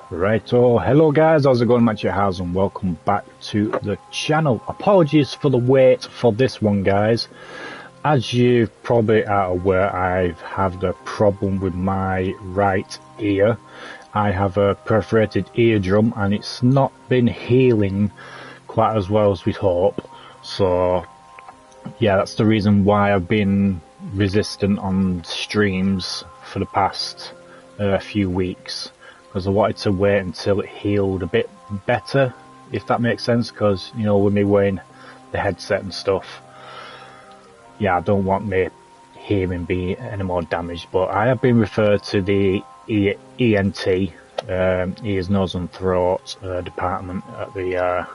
Right, so hello guys, how's it going? HatCHeTHaZ and welcome back to the channel. Apologies for the wait for this one, guys. As you probably are aware, I've had a problem with my right ear. I have a perforated eardrum and it's not been healing quite as well as we'd hope. So yeah, that's the reason why I've been resistant on streams for the past few weeks. Because I wanted to wait until it healed a bit better, if that makes sense, because, you know, with me wearing the headset and stuff, yeah, I don't want my hearing be any more damaged, but I have been referred to the ENT, ears, nose and throat department at the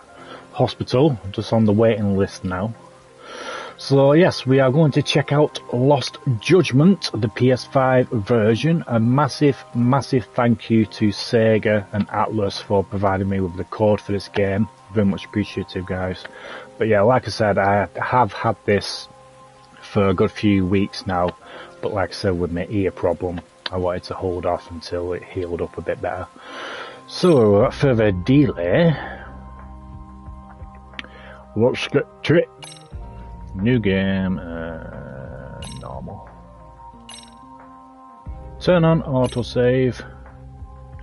hospital. I'm just on the waiting list now. So yes, we are going to check out Lost Judgment, the PS5 version. A massive thank you to Sega and Atlas for providing me with the code for this game. Very much appreciative, guys. But yeah, like I said, I have had this for a good few weeks now. But like I said, with my ear problem, I wanted to hold off until it healed up a bit better. So without further delay, let's get to it. New game, normal. Turn on autosave.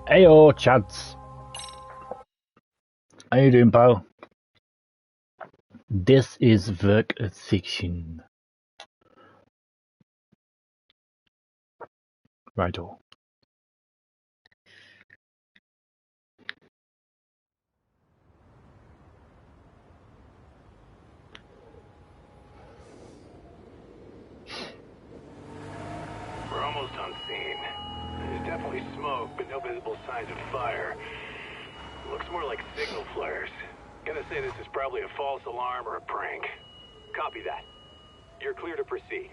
Ayo, Chads. How you doing, pal? This is work section. Righto. We're almost on scene. There's definitely smoke, but no visible signs of fire. Looks more like signal flares. Gonna say this is probably a false alarm or a prank. Copy that. You're clear to proceed.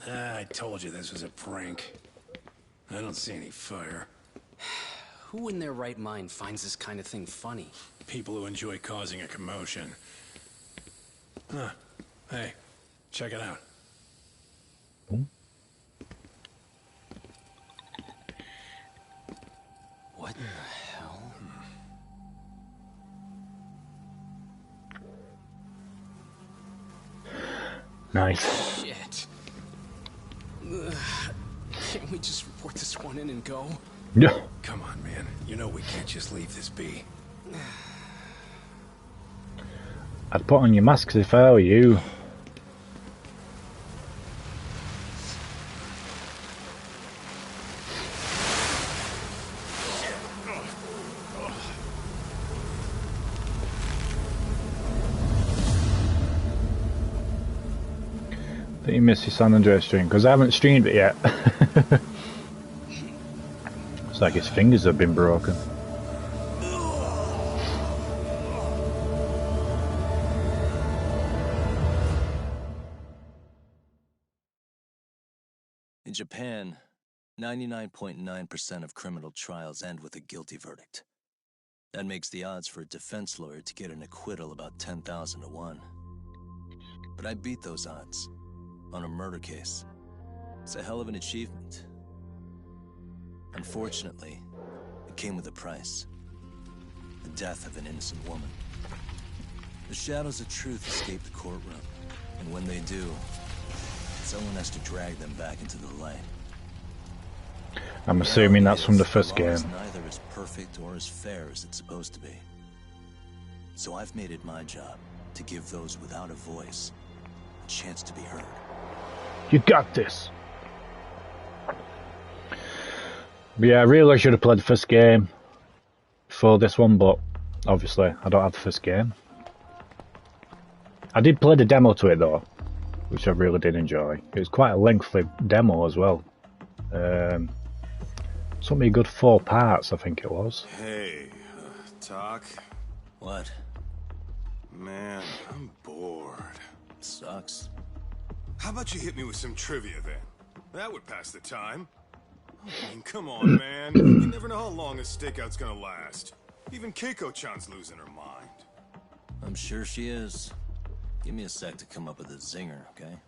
I told you this was a prank. I don't see any fire. Who in their right mind finds this kind of thing funny? People who enjoy causing a commotion. Huh. Hey, check it out. What the hell? Nice. Shit. Can't we just report this one in and go? Yeah. Come on, man. You know we can't just leave this be. I'd put on your masks if I were you. I think you missed your San Andreas stream because I haven't streamed it yet. It's like his fingers have been broken. In Japan, 99.9% of criminal trials end with a guilty verdict. That makes the odds for a defense lawyer to get an acquittal about 10,000 to 1. But I beat those odds on a murder case. It's a hell of an achievement. Unfortunately, it came with a price. The death of an innocent woman. The shadows of truth escape the courtroom, and when they do, someone has to drag them back into the light. I'm assuming that's from the first game. Neither is perfect or as fair as it's supposed to be. So I've made it my job to give those without a voice a chance to be heard. You got this. But yeah, I really should have played the first game for this one, but obviously I don't have the first game. I did play the demo to it though, which I really did enjoy. It was quite a lengthy demo as well. Took me a good 4 parts, I think it was. Hey, Talk? What? Man, I'm bored. Sucks. How about you hit me with some trivia then? That would pass the time. I mean, come on, man. You never know how long a stakeout's gonna last. Even Keiko-chan's losing her mind. I'm sure she is. Give me a sec to come up with a zinger, okay?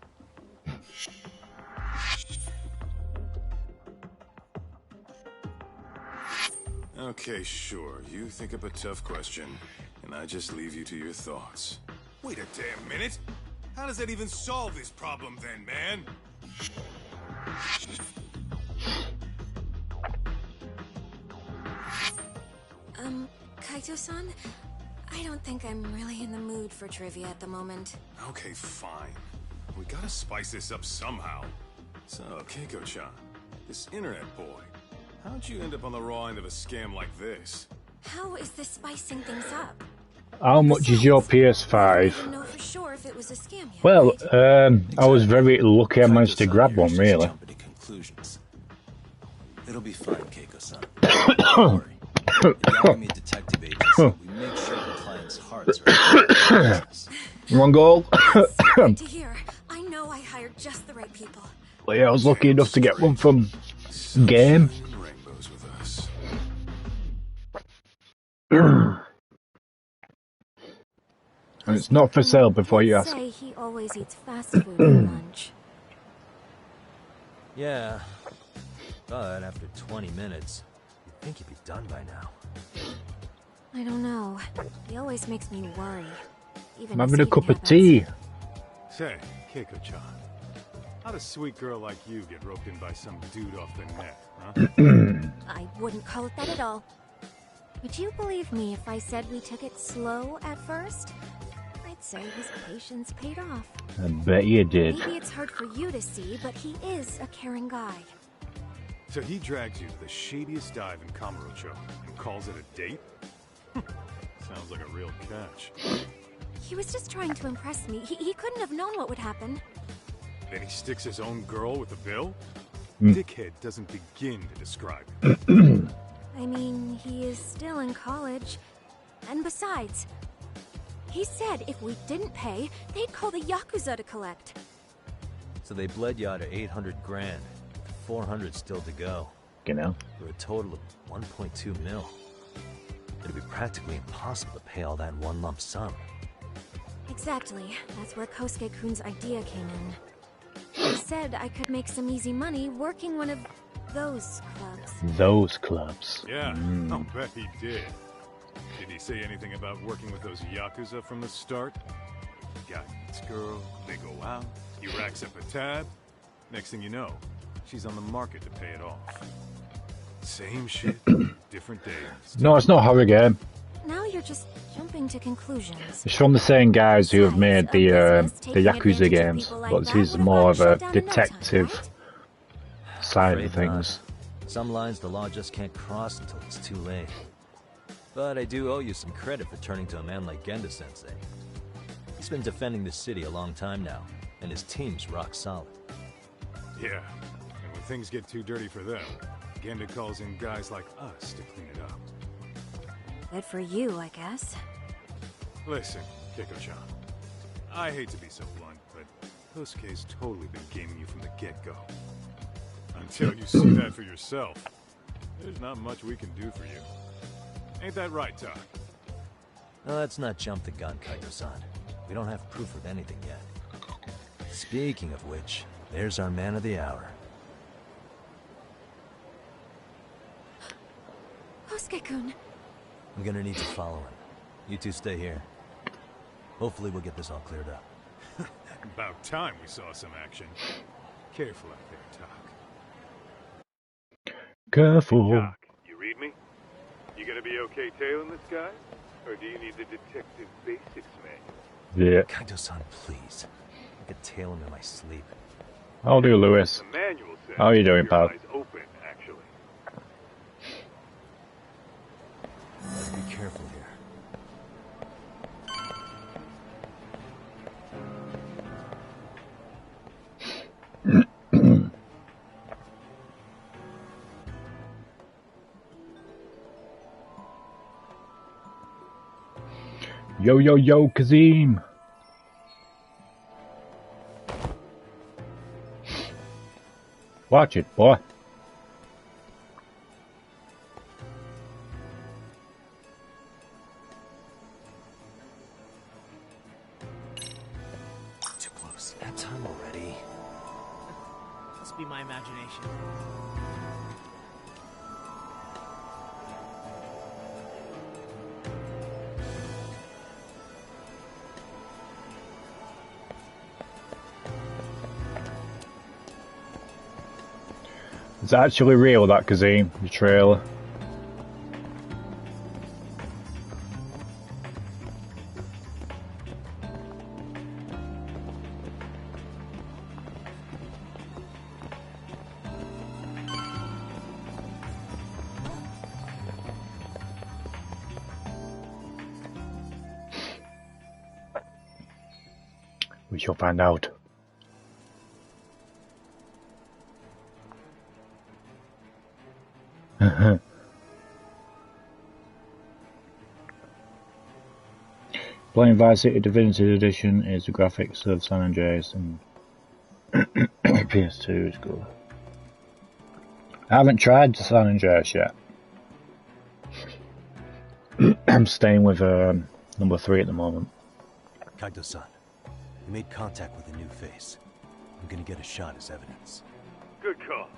Okay, sure. You think up a tough question, and I just leave you to your thoughts. Wait a damn minute! How does that even solve this problem then, man? Kaito-san, I don't think I'm really in the mood for trivia at the moment. Okay, fine. We gotta spice this up somehow. So, Keiko-chan, this internet boy, how'd you end up on the raw end of a scam like this? How is this spicing things up? How much is your PS5? I didn't know for sure if it was a scam yet. Well, right? I was very lucky I managed to grab one, really. Jump into conclusions. It'll be fine, Keiko-san. Don't worry. In the Army Detective Agency, we make sure the client's hearts are Wrong goal. Good to hear. I know I hired just the right people. Well, yeah, I was lucky enough to get one from Game. Rainbows with us. And it's not for sale before you ask. Say he always eats fast food for lunch. Yeah, but after 20 minutes, you'd think he'd be done by now. I don't know. He always makes me worry. Even I'm having his a cup eating of tea. habits. Say, Keiko-chan, how'd a sweet girl like you get roped in by some dude off the net, huh? I wouldn't call it that at all. Would you believe me if I said we took it slow at first? I'd say his patience paid off. I bet you did. Maybe it's hard for you to see, but he is a caring guy. So he drags you to the shadiest dive in Kamurocho and calls it a date? Sounds like a real catch. He was just trying to impress me. He couldn't have known what would happen. Then he sticks his own girl with the bill? Mm. Dickhead doesn't begin to describe it. I mean, he is still in college. And besides, he said if we didn't pay, they'd call the Yakuza to collect. So they bled you out of 800 grand, with 400 still to go, You know? for a total of 1.2 mil. It'd be practically impossible to pay all that in one lump sum. Exactly. That's where Kosuke-kun's idea came in. He said I could make some easy money working one of those clubs. Those clubs. Yeah, I'll bet he did. Did he say anything about working with those Yakuza from the start? Guy meets girl, they go out, he racks up a tab. Next thing you know, she's on the market to pay it off. Same shit, different day. No, it's not a horror game. Now you're just jumping to conclusions. It's from the same guys who have made the Taking Yakuza advantage of games, people like but that this is would have more of gotten a shut down in no time, detective right? side of Afraid not. things. Some lines the law just can't cross until it's too late. But I do owe you some credit for turning to a man like Genda-sensei. He's been defending the city a long time now, and his team's rock solid. Yeah, and when things get too dirty for them, Genda calls in guys like us to clean it up. Good for you, I guess. Listen, Keiko-chan, I hate to be so blunt, but Kosuke's totally been gaming you from the get-go. Until you see that for yourself, there's not much we can do for you. Ain't that right, Todd? Now, let's not jump the gun, Kaito-san. We don't have proof of anything yet. Speaking of which, there's our man of the hour. Kosuke-kun. I'm gonna need to follow him. You two stay here. Hopefully we'll get this all cleared up. About time we saw some action. Careful out there, Doc. Careful. Doc, you read me? You gonna be okay tailing this guy? Or do you need the detective basics manual? Yeah. Kaito-san, please. I could tail him in my sleep. How do you, Lewis? The manual says How are you doing, your pal? eyes open, actually. Let's be careful here. Yo, yo, yo, Kazim. Watch it, boy. Too close. That time already. be my imagination. It's actually real, that Kazim, the trailer. We shall find out. Playing Vice City Definitive Edition is the graphics of San Andreas and PS2 is good. I haven't tried San Andreas yet. I'm staying with number 3 at the moment. Kaito-san, we made contact with a new face. I'm gonna get a shot as evidence. Good call.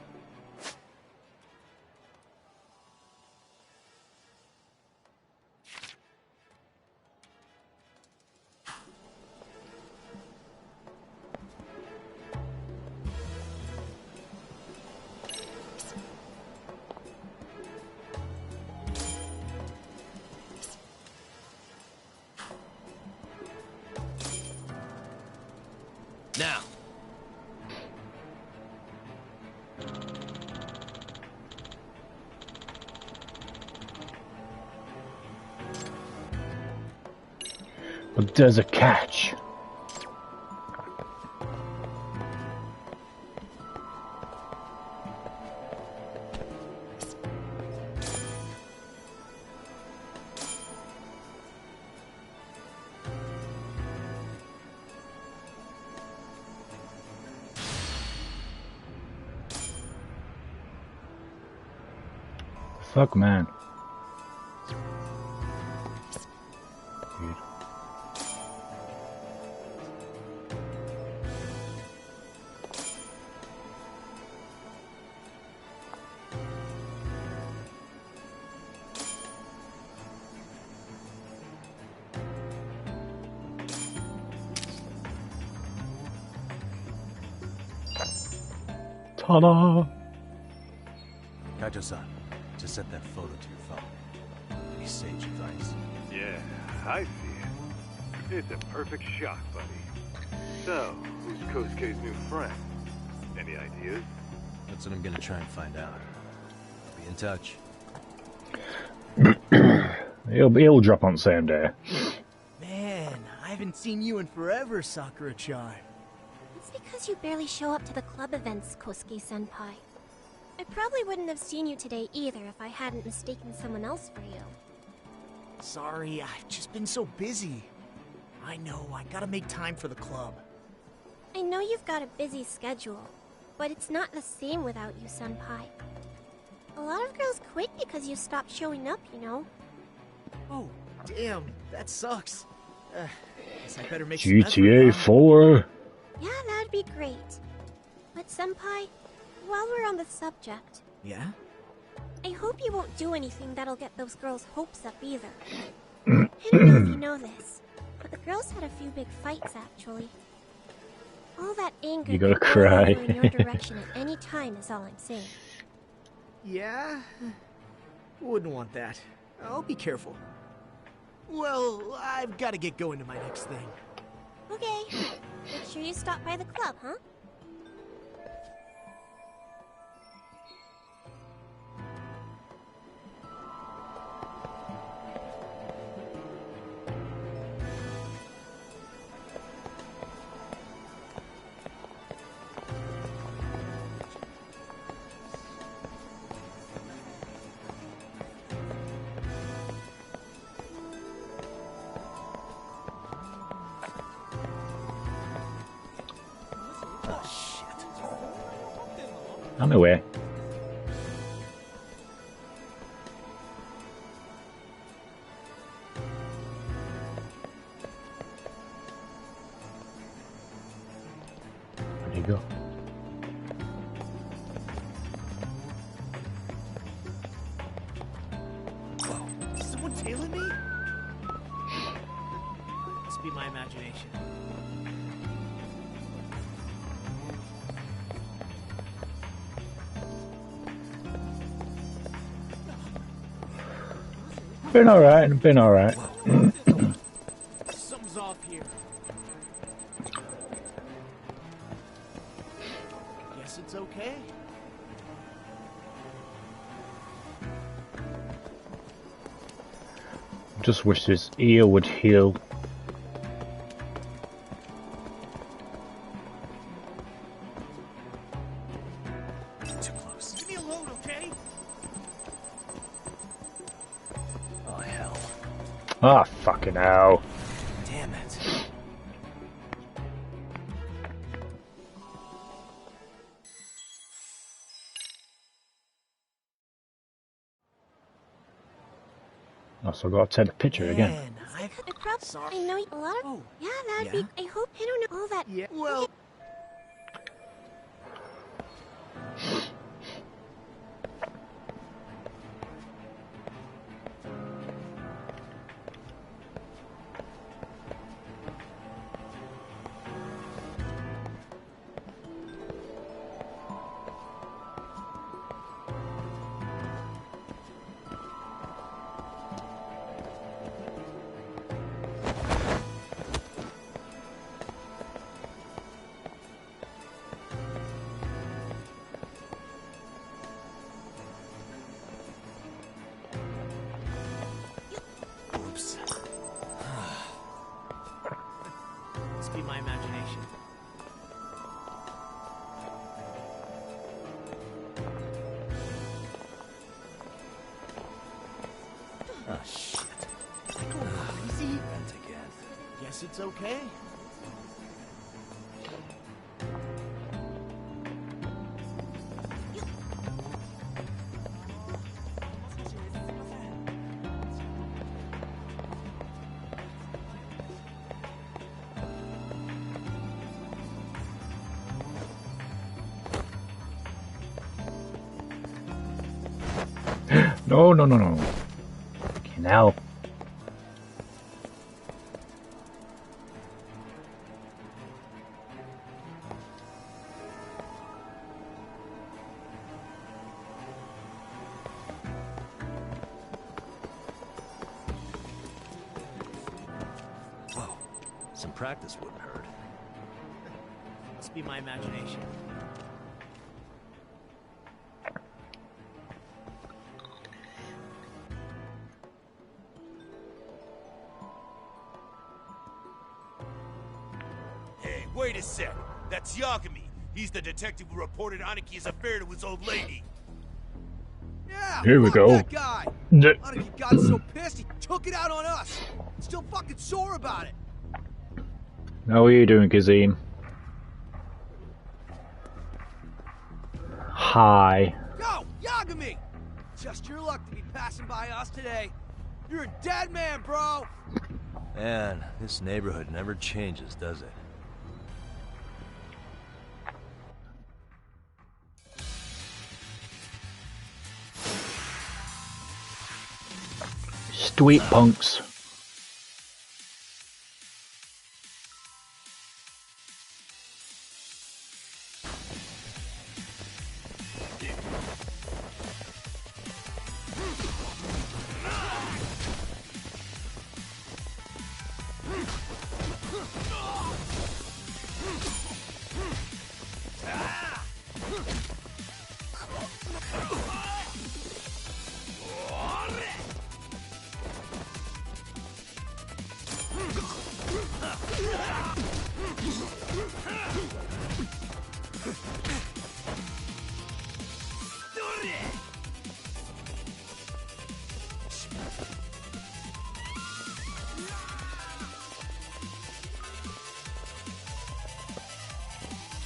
Now. But there's a catch. Fuck, man. Weird. Ta-da! Kaito-san, just set that photo to your phone. Any sage advice? Yeah, I see it. It's a perfect shot, buddy. So, who's Kosuke's new friend? Any ideas? That's what I'm gonna try and find out. I'll be in touch. He'll drop on the same day. Man, I haven't seen you in forever, Sakura-chan. It's because you barely show up to the club events, Kosuke-senpai. I probably wouldn't have seen you today either if I hadn't mistaken someone else for you. Sorry, I've just been so busy. I know, I gotta make time for the club. I know you've got a busy schedule, but it's not the same without you, senpai. A lot of girls quit because you stopped showing up, you know. Oh, damn, that sucks. Guess I better make GTA some effort, 4. Yeah, that'd be great. But senpai, while we're on the subject... Yeah? I hope you won't do anything that'll get those girls' hopes up either. I don't know if you know this, but the girls had a few big fights, actually. All that anger You gotta could boil cry. over in your direction at any time is all I'm saying. Yeah? Wouldn't want that. I'll be careful. Well, I've got to get going to my next thing. Okay. Make sure you stop by the club, huh? I'm away. Where'd he go? Must be my imagination. Been alright, been alright. Something's off here. Guess it's okay. Just wish his ear would heal. Too close. Leave me alone, okay? Oh, hell. Ah, fucking hell. Damn it. Oh, so I gotta take the picture again. Man, I know a lot of. Oh, Yeah, that'd be. I hope I don't know all that. yeah. Well, Oops. must be my imagination. Oh, shit. Easy. Vent again. Guess it's okay. No, no, no, no. Okay, now. Whoa. Some practice wouldn't hurt. Must be my imagination. Hey, wait a sec. That's Yagami. He's the detective who reported Aniki's affair to his old lady. Yeah, Here we fuck go. That guy. D- Aniki got so pissed he took it out on us. Still fucking sore about it. How are you doing, Kazim? Hi. Yo, Yagami! Just your luck to be passing by us today. You're a dead man, bro. Man, this neighborhood never changes, does it? Street punks.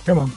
Come on.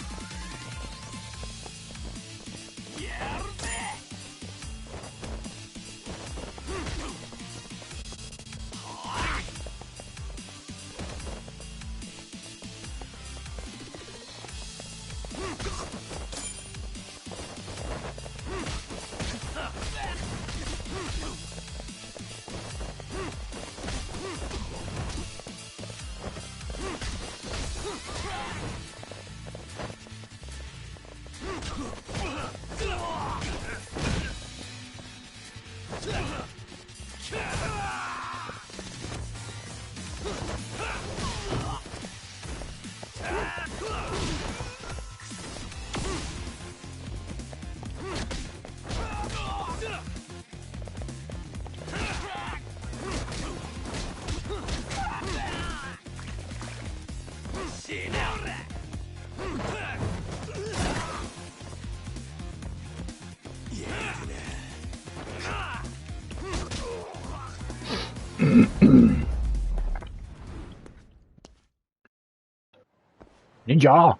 Ninja!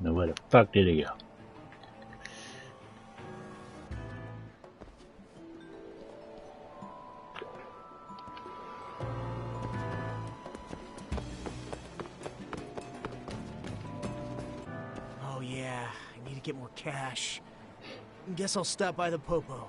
Now where the fuck did he go? Oh yeah, I need to get more cash. Guess I'll stop by the Popo.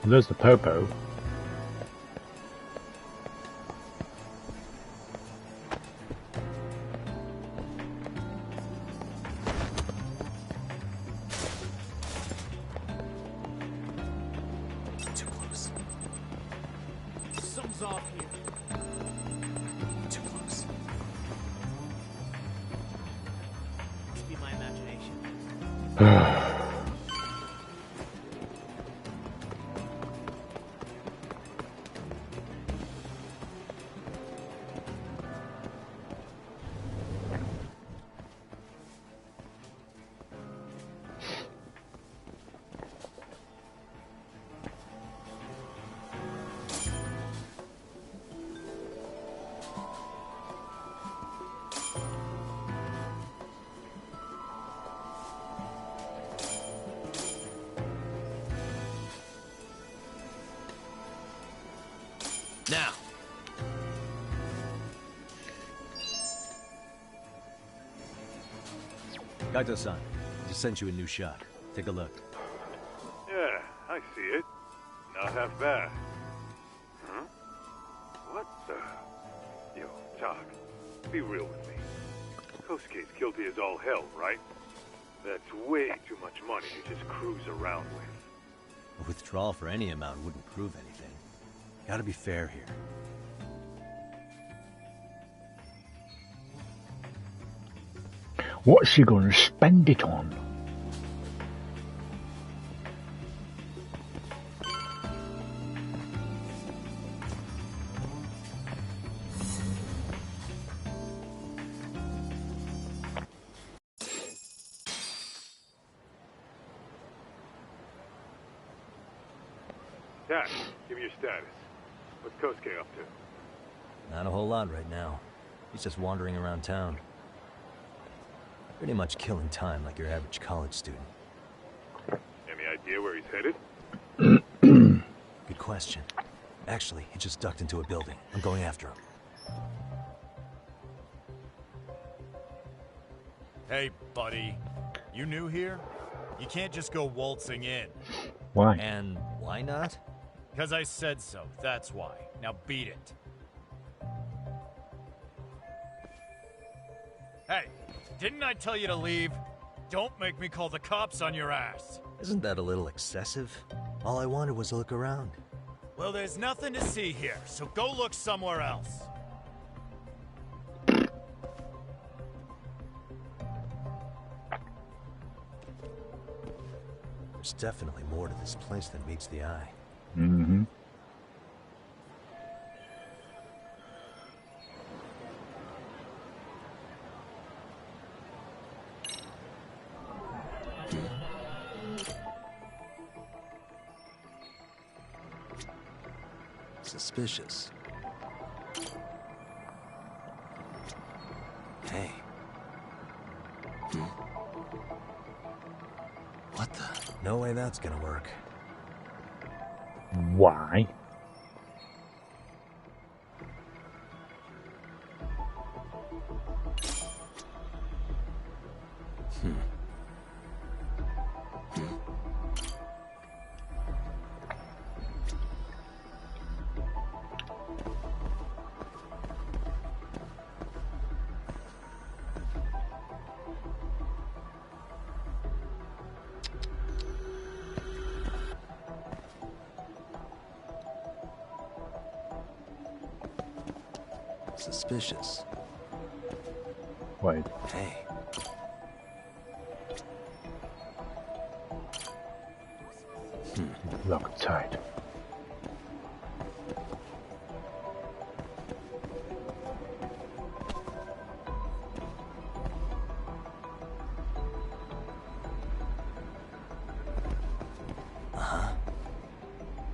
There's the Popo. Too close. Something's off here. Too close. Must be my imagination. Now. Kaito-san, just sent you a new shot. Take a look. Yeah, I see it. Not half bad. Huh? What the... Yo, Talk. Be real with me. Kosuke's guilty as all hell, right? That's way too much money to just cruise around with. A withdrawal for any amount wouldn't prove anything. Gotta be fair here. What's she gonna spend it on? Dad, give me your status. What's Kosuke up to? Not a whole lot right now. He's just wandering around town. Pretty much killing time like your average college student. Any idea where he's headed? Good question. Actually, he just ducked into a building. I'm going after him. Hey, buddy. You new here? You can't just go waltzing in. Why? And why not? Because I said so, that's why. Now beat it. Hey, didn't I tell you to leave? Don't make me call the cops on your ass. Isn't that a little excessive? All I wanted was to look around. Well, there's nothing to see here, so go look somewhere else. There's definitely more to this place than meets the eye. Mm-hmm. Suspicious. Hey. What the? No way that's gonna work. Suspicious. Wait. Hey. Loctite.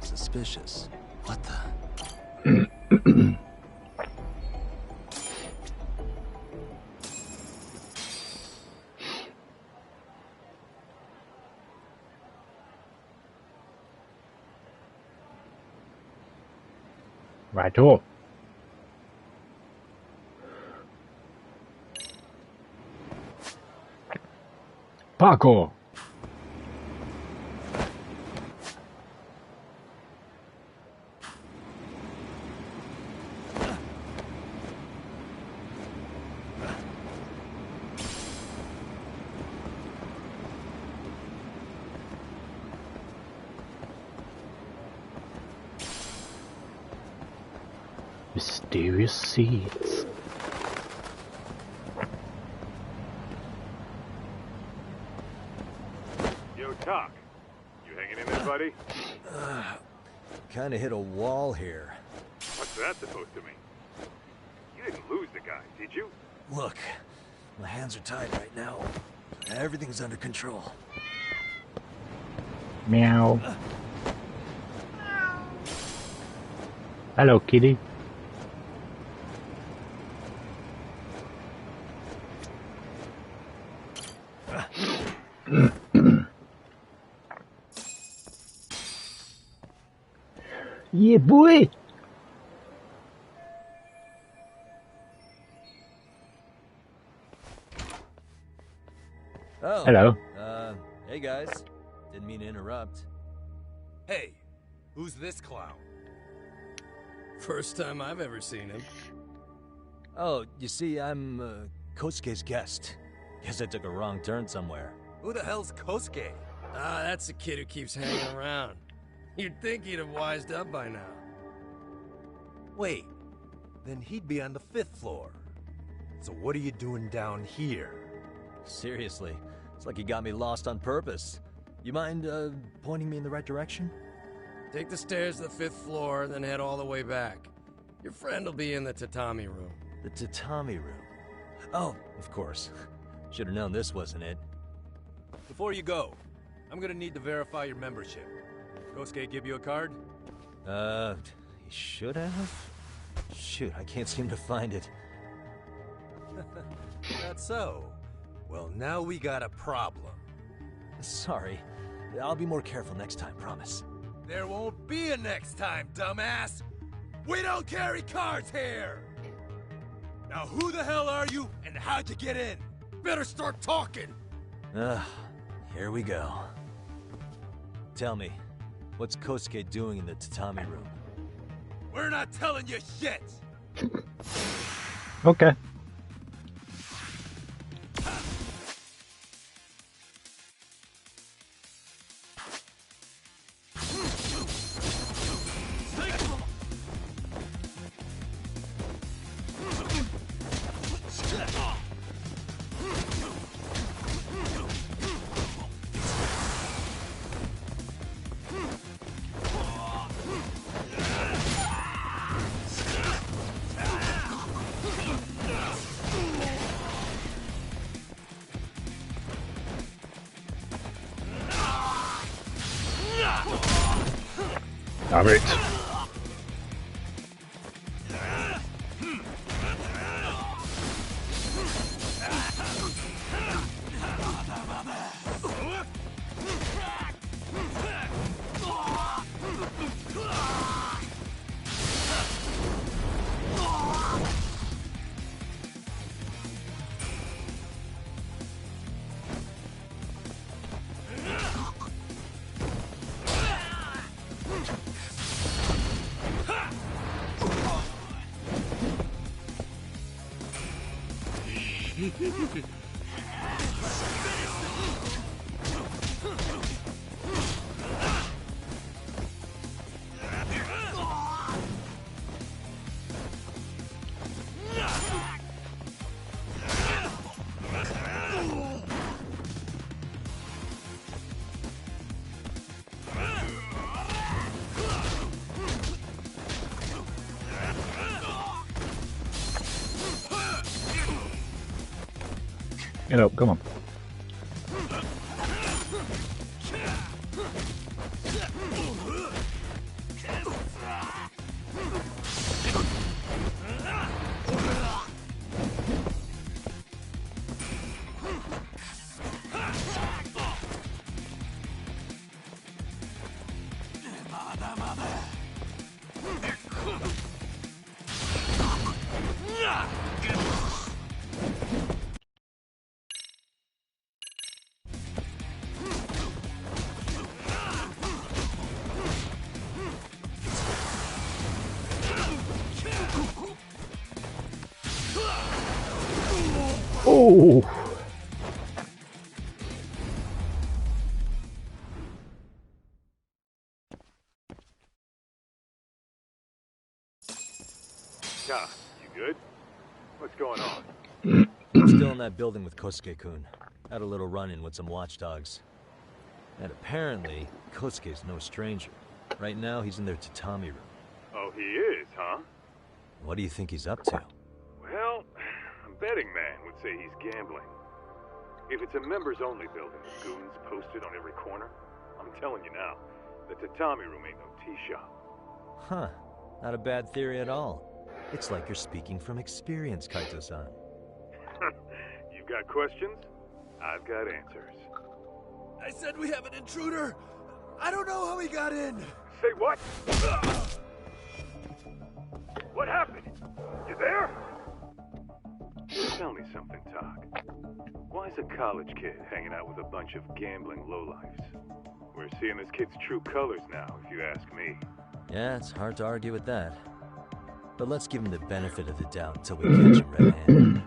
Suspicious. What the? Right up. Parkour. Mysterious seeds. Yo, Doc. You hanging in there, buddy? Kinda hit a wall here. What's that supposed to mean? You didn't lose the guy, did you? Look, my hands are tied right now. Everything's under control. Meow. Hello, kitty. Yeah, boy. Oh. Hello. Hey guys. Didn't mean to interrupt. Hey, who's this clown? First time I've ever seen him. Oh, you see, I'm Kosuke's guest. Guess I took a wrong turn somewhere. Who the hell's Kosuke? Ah, that's the kid who keeps hanging around. You'd think he'd have wised up by now. Wait, then he'd be on the 5th floor. So what are you doing down here? Seriously, it's like you got me lost on purpose. You mind, pointing me in the right direction? Take the stairs to the 5th floor, then head all the way back. Your friend will be in the tatami room. The tatami room? Oh, of course. Should have known this wasn't it. Before you go, I'm gonna need to verify your membership. Kosuke give you a card? He should have? Shoot, I can't seem to find it. That's so. Well, now we got a problem. Sorry. I'll be more careful next time, promise. There won't be a next time, dumbass! We don't carry cards here! Now who the hell are you, and how'd you get in? Better start talking! Here we go. Tell me, what's Kosuke doing in the tatami room? We're not telling you shit! Okay. Damn it. Get up, come on. Oh! Ja, you good? What's going on? I'm still in that building with Kosuke-kun. Had a little run-in with some watchdogs. And apparently, Kosuke's no stranger. Right now, he's in their tatami room. Oh, he is, huh? What do you think he's up to? Well, a betting man would say he's gambling. If it's a members-only building with goons posted on every corner, I'm telling you now, the tatami room ain't no tea shop. Huh. Not a bad theory at all. It's like you're speaking from experience, Kaito-san. You've got questions? I've got answers. I said we have an intruder. I don't know how he got in. Say what? What happened? You there? Tell me something, Talk. Why is a college kid hanging out with a bunch of gambling lowlifes? We're seeing this kid's true colors now, if you ask me. Yeah, it's hard to argue with that. But let's give him the benefit of the doubt until we catch him red-handed.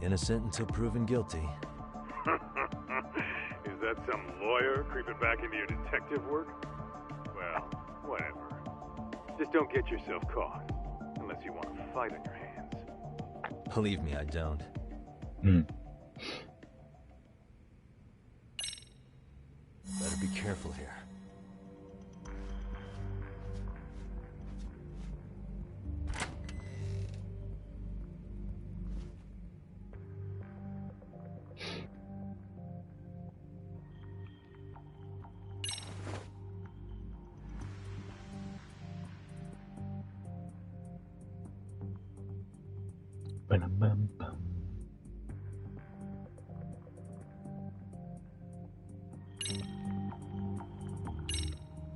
Innocent until proven guilty. Is that some lawyer creeping back into your detective work? Well, whatever. Just don't get yourself caught. Unless you want a fight on your hands. Believe me, I don't. Better be careful here.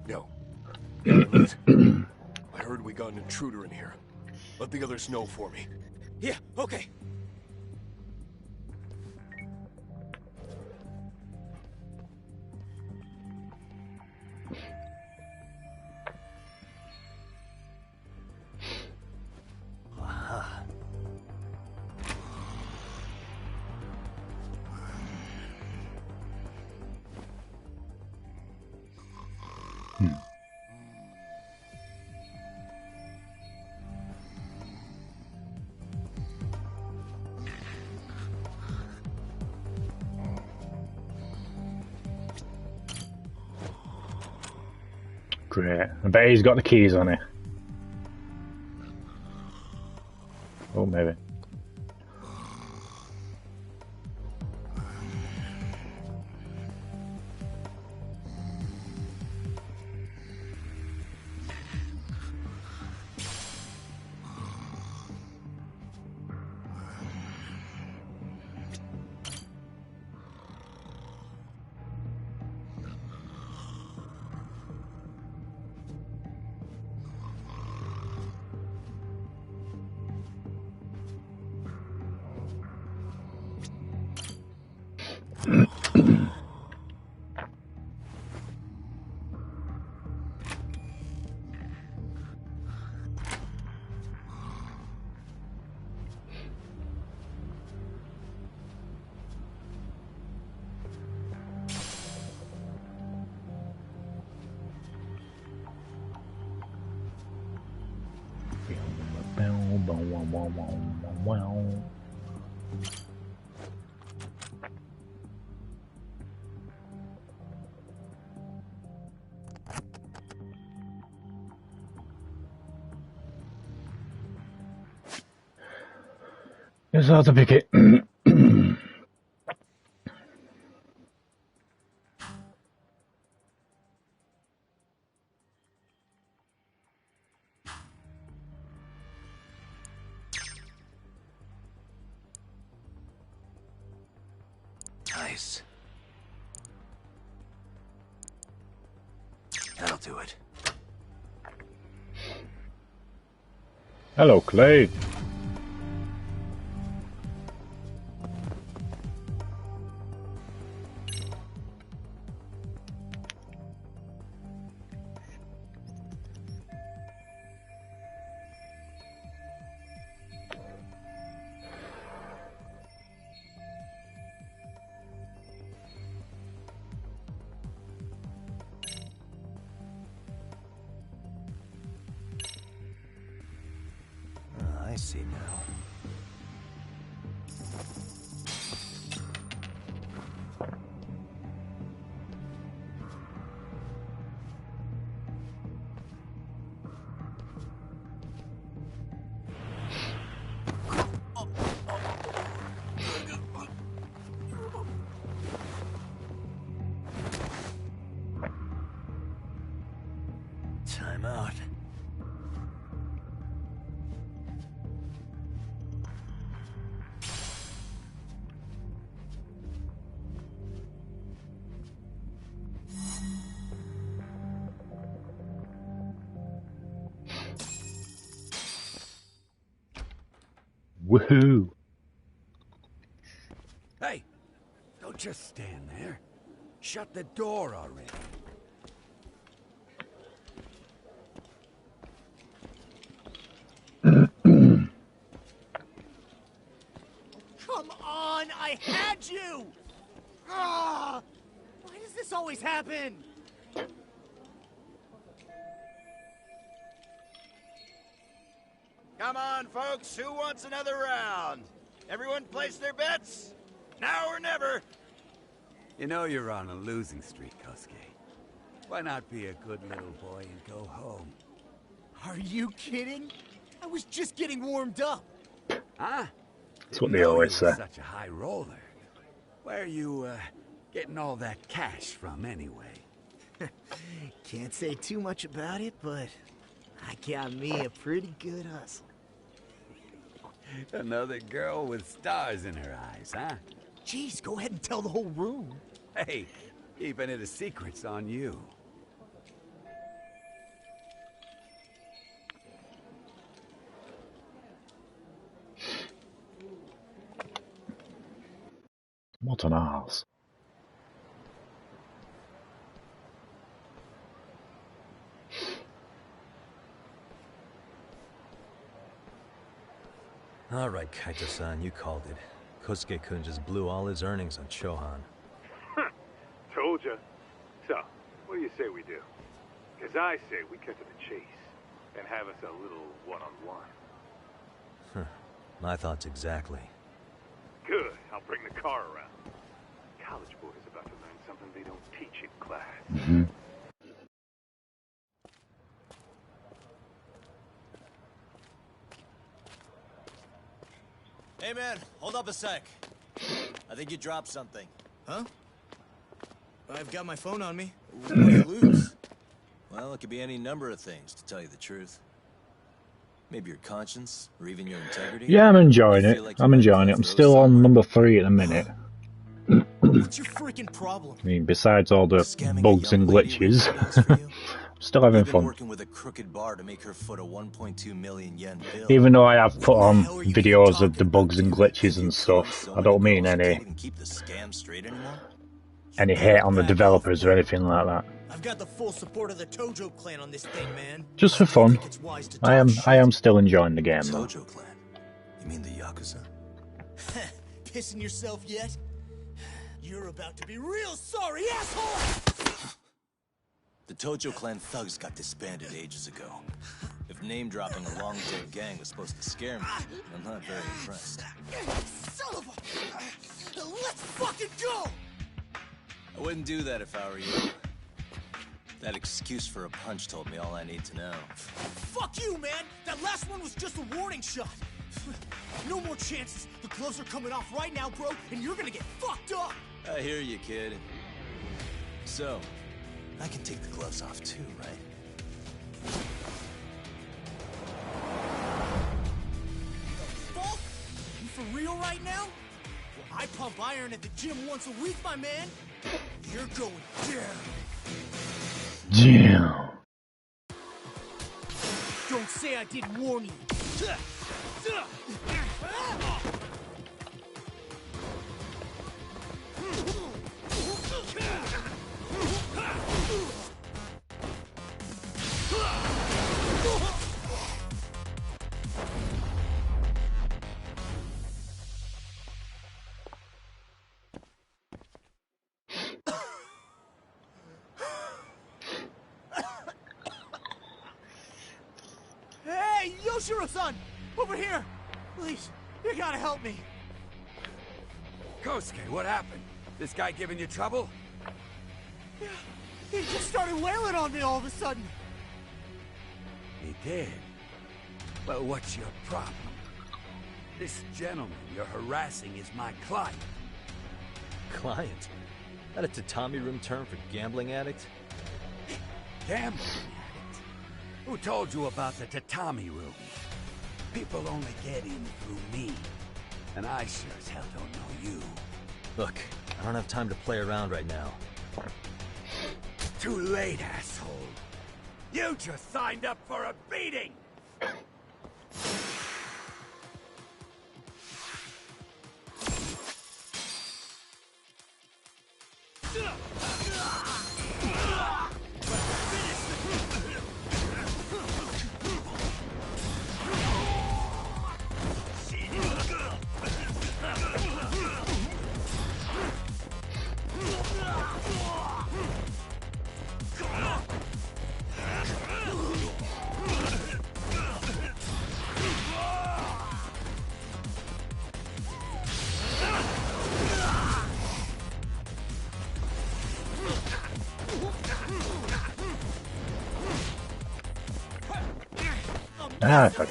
Yo. I heard we got an intruder in here. Let the others know for me. Yeah, okay. Great. I bet he's got the keys on it. Oh, maybe. It's hard to pick it. eyes. That'll do it. Hello, Clay. I see now. Time out. Woohoo! Hey, don't just stand there. Shut the door already. Come on, I had you! Ah! Why does this always happen? Come on, folks. Who wants another round? Everyone place their bets? Now or never. You know you're on a losing streak, Kosuke. Why not be a good little boy and go home? Are you kidding? I was just getting warmed up. Huh? That's what they always say. Such a high roller. Where are you, getting all that cash from, anyway? Can't say too much about it, but I got me a pretty good hustle. Another girl with stars in her eyes, huh? Jeez, go ahead and tell the whole room. Hey, keeping it a secret's on you. What an arse. All right, Kaito-san, you called it. Kosuke-kun just blew all his earnings on Chohan. Told ya. So, what do you say we do? Because I say we cut to the chase and have us a little one-on-one. My thoughts exactly. Good. I'll bring the car around. College boy is about to learn something they don't teach in class. Hey man, hold up a sec. I think you dropped something. Huh? I've got my phone on me. What do you lose? Well, it could be any number of things, to tell you the truth. Maybe your conscience, or even your integrity. Yeah, I'm enjoying it. I'm enjoying it. I'm still on number 3 at the minute. What's your freaking problem? I mean, besides all the bugs and glitches, still having fun. Working with a crooked bar to make her foot a 1.2 million yen bill. Even though I have put on videos of the bugs and glitches and stuff, I don't mean any hate on the developers or anything like that. I've got the full support of the Tojo clan on this thing, man. Just for fun. I am still enjoying the game though. Tojo clan? You mean the Yakuza? Pissing yourself yet? You're about to be real sorry, asshole! The Tojo clan thugs got disbanded ages ago. If name-dropping a long-dead gang was supposed to scare me, I'm not very impressed. Son of a... Let's fucking go! I wouldn't do that if I were you. That excuse for a punch told me all I need to know. Fuck you, man! That last one was just a warning shot! No more chances. The gloves are coming off right now, bro, and you're gonna get fucked up! I hear you, kid. So, I can take the gloves off too, right? Fuck? You for real right now? Well, I pump iron at the gym once a week, my man. You're going down. Damn. Don't say I didn't warn you. Hey, Yoshiro-san! Over here! Please, you gotta help me. Kosuke, what happened? This guy giving you trouble? Yeah, he just started wailing on me all of a sudden. He did? But what's your problem? This gentleman you're harassing is my client. Client? That a tatami room term for gambling addict? Gambling addict? Who told you about the tatami room? People only get in through me. And I sure as hell don't know you. Look, I don't have time to play around right now. Too late, asshole. You just signed up for a beating! Ah, fuck.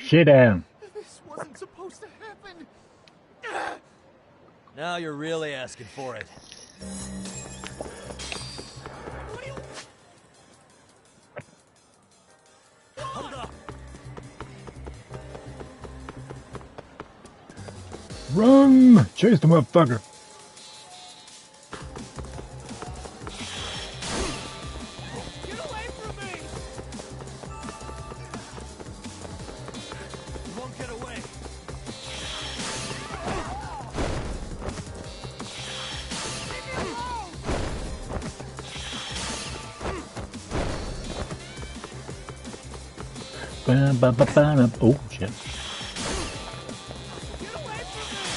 Sit down. This wasn't supposed to happen. Now you're really asking for it. Hold up. Run! Chase the motherfucker. Get away from me! You won't get away. Leave me alone! Oh, shit. Get away from me!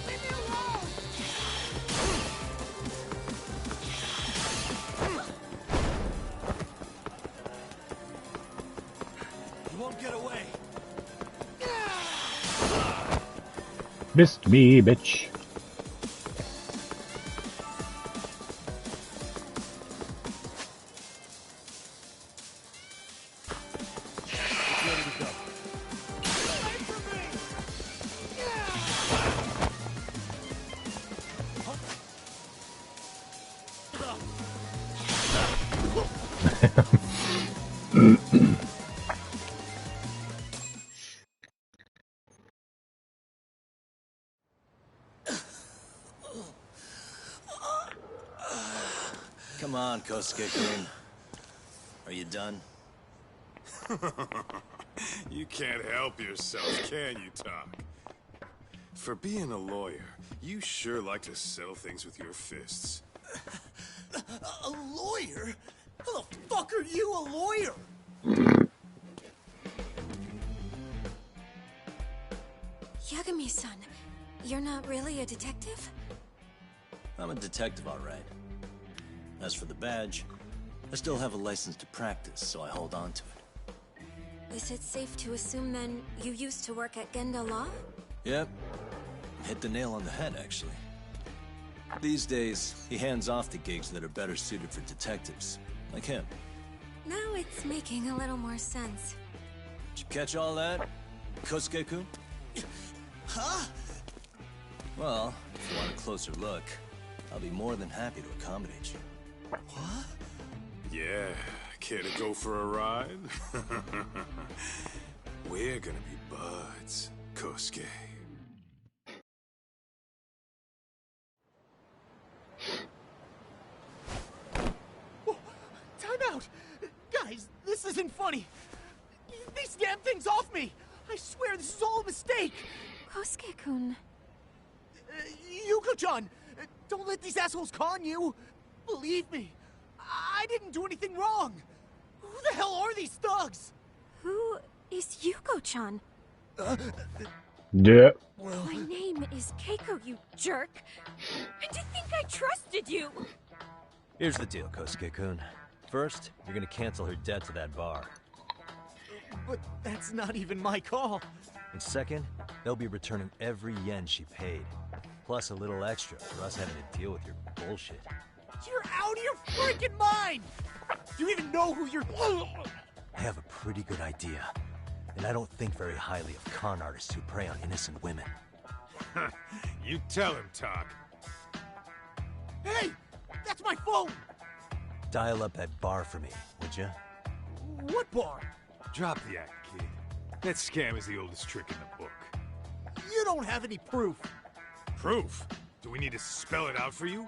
Leave me alone! You won't get away. Missed me, bitch. Come on, Kosuke-kun. Are you done? You can't help yourself, can you, Talk? For being a lawyer, you sure like to settle things with your fists. A lawyer? How the fuck are you a lawyer? Yagami-san, you're not really a detective? I'm a detective, all right. As for the badge, I still have a license to practice, so I hold on to it. Is it safe to assume then you used to work at Genda Law? Yep. Hit the nail on the head, actually. These days, he hands off to gigs that are better suited for detectives, like him. Now it's making a little more sense. Did you catch all that, Kosuke-kun? Huh? Well, if you want a closer look, I'll be more than happy to accommodate you. What? Yeah, care to go for a ride? We're gonna be buds, Kosuke. Oh, time out! Guys, this isn't funny. These damn things off me! I swear this is all a mistake! Kosuke-kun. Yuko-chan! Don't let these assholes con you! Believe me, I didn't do anything wrong! Who the hell are these thugs? Who is Yuko-chan? Yeah. My name is Keiko, you jerk! And to think I trusted you! Here's the deal, Kosuke-kun. First, you're gonna cancel her debt to that bar. But that's not even my call. And second, they'll be returning every yen she paid. Plus a little extra for us having to deal with your bullshit. You're out of your freaking mind! Do you even know who you're... I have a pretty good idea. And I don't think very highly of con artists who prey on innocent women. You tell him, Talk. Hey! That's my phone! Dial up that bar for me, would ya? What bar? Drop the act, kid. That scam is the oldest trick in the book. You don't have any proof. Proof? Do we need to spell it out for you?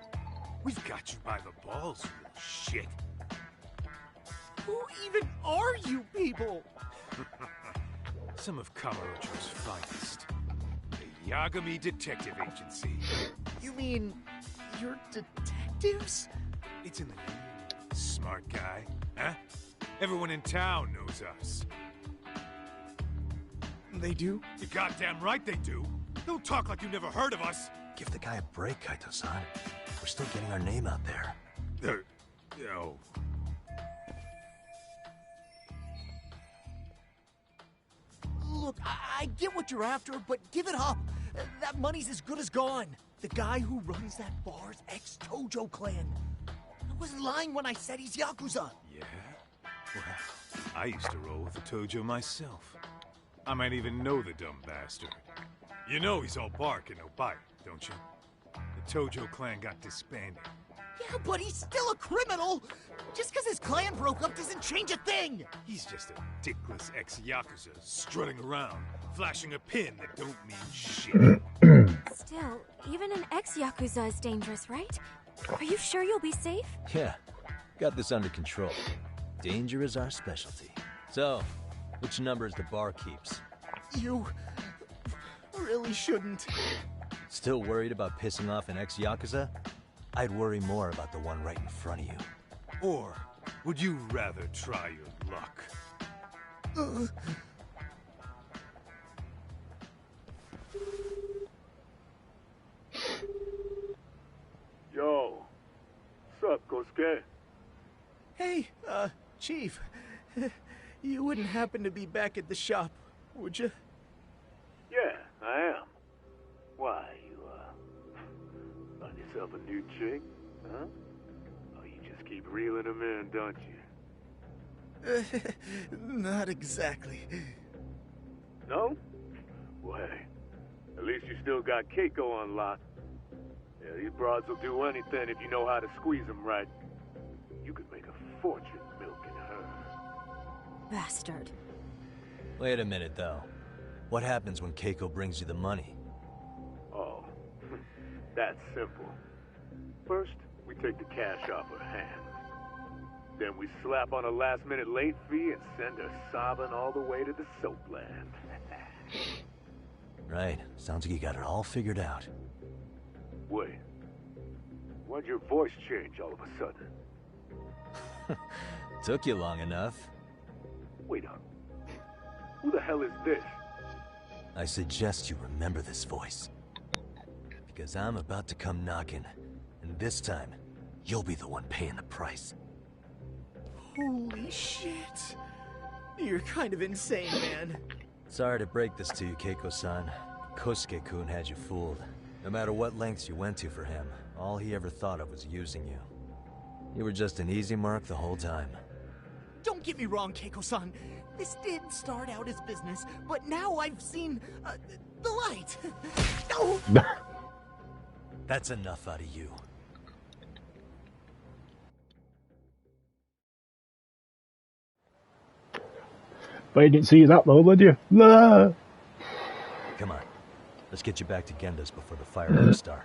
We've got you by the balls, you little shit. Who even are you people? Some of Kamurocho's finest. The Yagami Detective Agency. You mean... you're detectives? It's in the name. Smart guy, huh? Everyone in town knows us. They do? You're goddamn right they do. Don't talk like you never heard of us. Give the guy a break, Kaito-san. We're still getting our name out there. No. Look, I get what you're after, but give it up. That money's as good as gone. The guy who runs that bar's ex-Tojo clan. I wasn't lying when I said he's Yakuza. Yeah? Well, I used to roll with the Tojo myself. I might even know the dumb bastard. You know he's all bark and no bite, don't you? The Tojo clan got disbanded. Yeah, but he's still a criminal! Just because his clan broke up doesn't change a thing! He's just a dickless ex-Yakuza strutting around, flashing a pin that don't mean shit. Still, even an ex-Yakuza is dangerous, right? Are you sure you'll be safe? Yeah, got this under control. Danger is our specialty. So, which numbers the bar keeps? You... really shouldn't. Still worried about pissing off an ex-Yakuza? I'd worry more about the one right in front of you. Or would you rather try your luck? Yo, what's up, Kosuke? Hey, Chief. You wouldn't happen to be back at the shop, would you? Yeah, I am. Why, you, find yourself a new chick, huh? Oh, you just keep reeling them in, don't you? Not exactly. No? Well, hey, at least you still got Keiko on lock. Yeah, these broads will do anything if you know how to squeeze them right. You could make a fortune milking her. Bastard. Wait a minute, though. What happens when Keiko brings you the money? Oh, that's simple. First, we take the cash off her hand. Then we slap on a last-minute late fee and send her sobbing all the way to the soapland. Right. Sounds like you got it all figured out. Wait. Why'd your voice change all of a sudden? Took you long enough. Wait up. Who the hell is this? I suggest you remember this voice. Because I'm about to come knocking, And this time, you'll be the one paying the price. Holy shit. You're kind of insane, man. Sorry to break this to you, Keiko-san. Kosuke-kun had you fooled. No matter what lengths you went to for him, all he ever thought of was using you. You were just an easy mark the whole time. Don't get me wrong, Keiko-san. This did start out as business, but now I've seen the light. No! That's enough out of you. But you didn't see that though, did you? No. Come on. Let's get you back to Genda's before the fireworks start.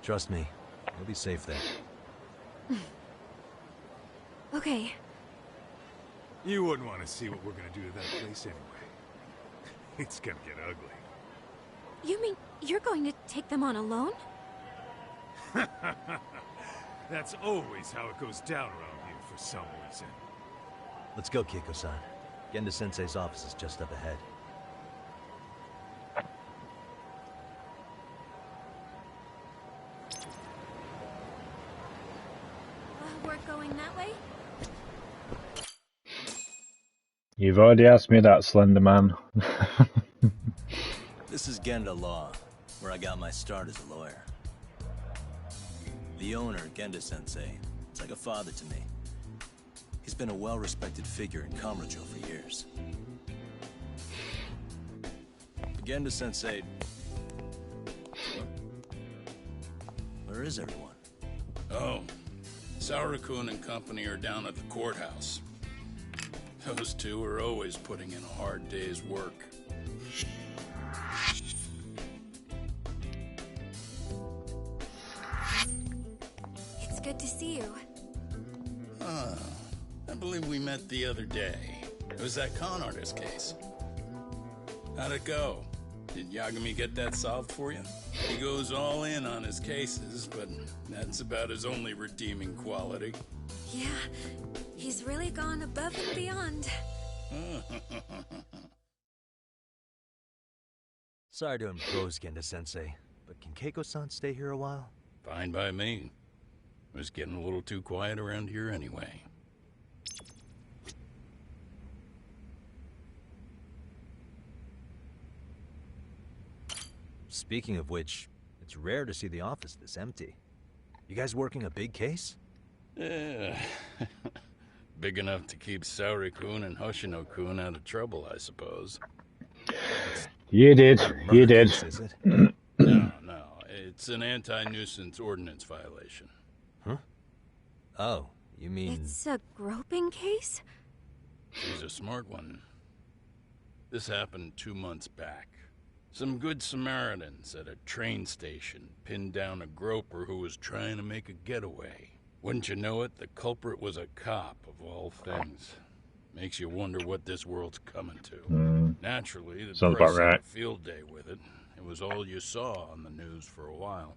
Trust me, you'll be safe there. Okay. You wouldn't want to see what we're gonna do to that place anyway. It's gonna get ugly. You mean you're going to take them on alone? That's always how it goes down around here for some reason. Let's go, Keiko-san. Genda-sensei's office is just up ahead. We're going that way? You've already asked me that, Slender Man. This is Genda Law, where I got my start as a lawyer. The owner, Genda-sensei, is like a father to me. He's been a well-respected figure in Kamurocho for years. Genda-sensei... Where is everyone? Oh, Saura-kun and company are down at the courthouse. Those two are always putting in a hard day's work. It's good to see you. I believe we met the other day. It was that con artist case. How'd it go? Did Yagami get that solved for you? He goes all in on his cases, but that's about his only redeeming quality. Yeah, he's really gone above and beyond. Sorry to impose, Genda-sensei, but can Keiko-san stay here a while? Fine by me. It was getting a little too quiet around here anyway. Speaking of which, it's rare to see the office this empty. You guys working a big case? Yeah. Big enough to keep Saori-kun and Hoshino-kun out of trouble, I suppose. You did. You did. Is it? No. It's an anti-nuisance ordinance violation. Huh? Oh, you mean... It's a groping case? She's a smart one. This happened 2 months back. Some good Samaritans at a train station pinned down a groper who was trying to make a getaway. Wouldn't you know it, the culprit was a cop, of all things. Makes you wonder what this world's coming to. Naturally, the sounds press about right. had a field day with it. It was all you saw on the news for a while.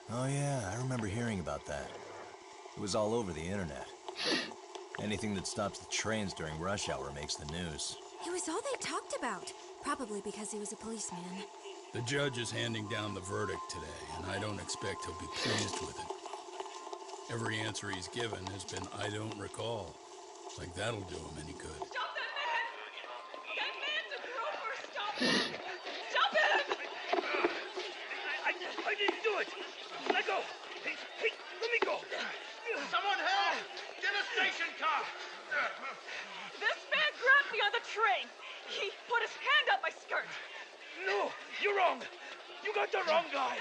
Oh yeah, I remember hearing about that. It was all over the internet. Anything that stops the trains during rush hour makes the news. It was all they talked about. Probably because he was a policeman. The judge is handing down the verdict today, and I don't expect he'll be pleased with it. Every answer he's given has been, I don't recall. Like that'll do him any good. Stop that man! That man's a groper! Stop him! Stop him! I didn't do it! Let go! Hey, let me go! Someone help! Get a station car! This man grabbed me on the train! He put his hand up my skirt! No! You're wrong! You got the wrong guy!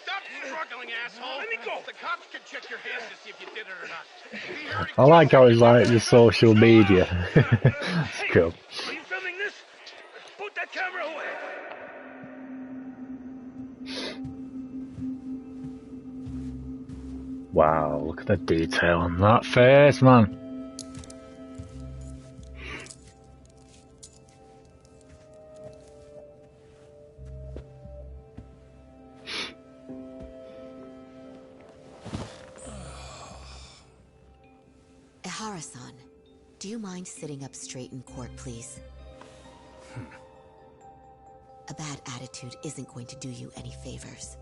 Stop struggling, asshole! Let me go! The cops can check your hands to see if you did it or not. I like how it's like the social media. It's cool. Are you filming this? Put that camera away! Wow, look at the detail on that face, man. Ehara-san, do you mind sitting up straight in court, please? A bad attitude isn't going to do you any favors.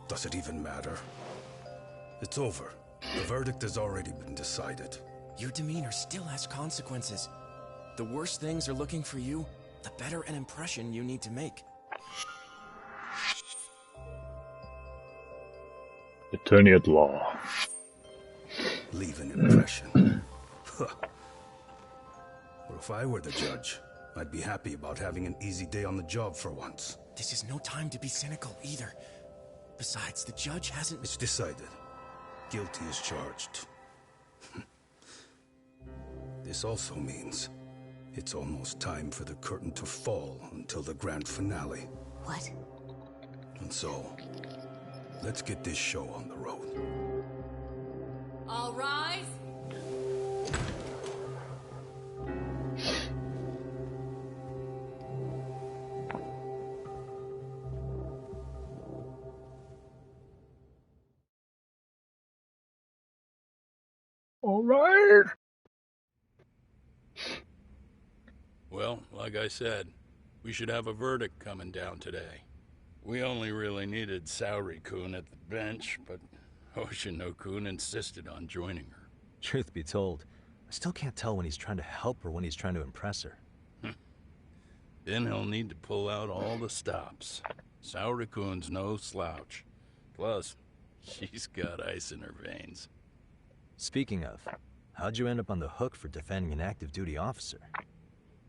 Does it even matter? It's over. The verdict has already been decided. Your demeanor still has consequences. The worse things are looking for you, the better an impression you need to make. Attorney at law. Leave an impression. Or if I were the judge, I'd be happy about having an easy day on the job for once. This is no time to be cynical either. Besides, the judge hasn't... It's decided. Guilty is charged. This also means it's almost time for the curtain to fall until the grand finale. What? And so, let's get this show on the road. All rise. All right. Well, like I said, we should have a verdict coming down today. We only really needed Saori-kun at the bench, but Hoshino-kun insisted on joining her. Truth be told, I still can't tell when he's trying to help or when he's trying to impress her. Then he'll need to pull out all the stops. Saori-kun's no slouch. Plus, she's got ice in her veins. Speaking of, how'd you end up on the hook for defending an active duty officer?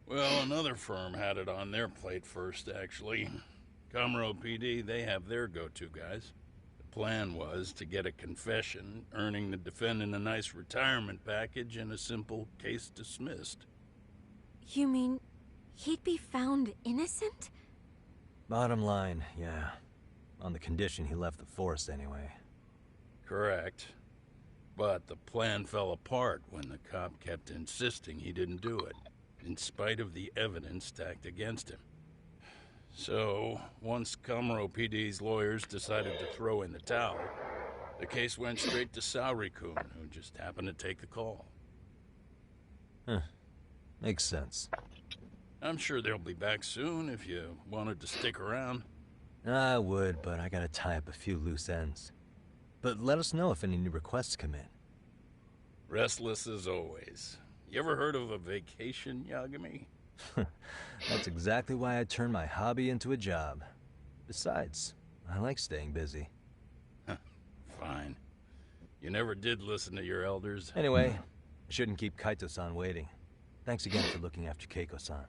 Well, another firm had it on their plate first, actually. Comro PD, they have their go-to guys. The plan was to get a confession, earning the defendant a nice retirement package and a simple case dismissed. You mean he'd be found innocent? Bottom line, yeah. On the condition he left the forest anyway. Correct. But the plan fell apart when the cop kept insisting he didn't do it, in spite of the evidence stacked against him. So, once Comro PD's lawyers decided to throw in the towel, the case went straight to Saori-kun, who just happened to take the call. Huh. Makes sense. I'm sure they'll be back soon if you wanted to stick around. I would, but I gotta tie up a few loose ends. But let us know if any new requests come in. Restless as always. You ever heard of a vacation, Yagami? That's exactly why I turned my hobby into a job. Besides, I like staying busy. Fine. You never did listen to your elders. Anyway, I shouldn't keep Kaito-san waiting. Thanks again for looking after Keiko-san.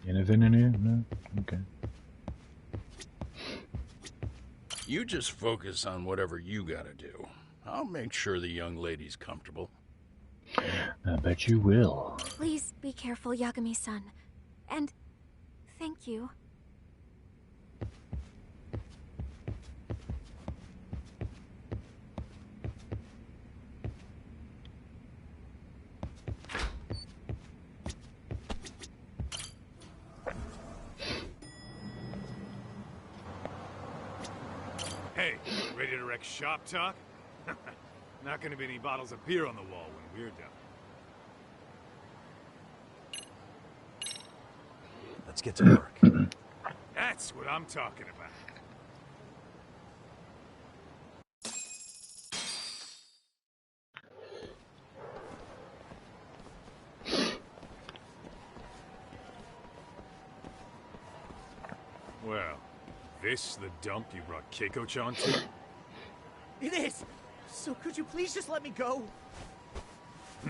Anything in here? No? Okay. You just focus on whatever you gotta do. I'll make sure the young lady's comfortable. I bet you will. Please be careful, Yagami-san. And thank you. Hey, ready to wreck shop talk? Not gonna be any bottles of beer on the wall when we're done. Let's get to work. That's what I'm talking about. Well, this the dump you brought Keiko-chan to? It is! So could you please just let me go?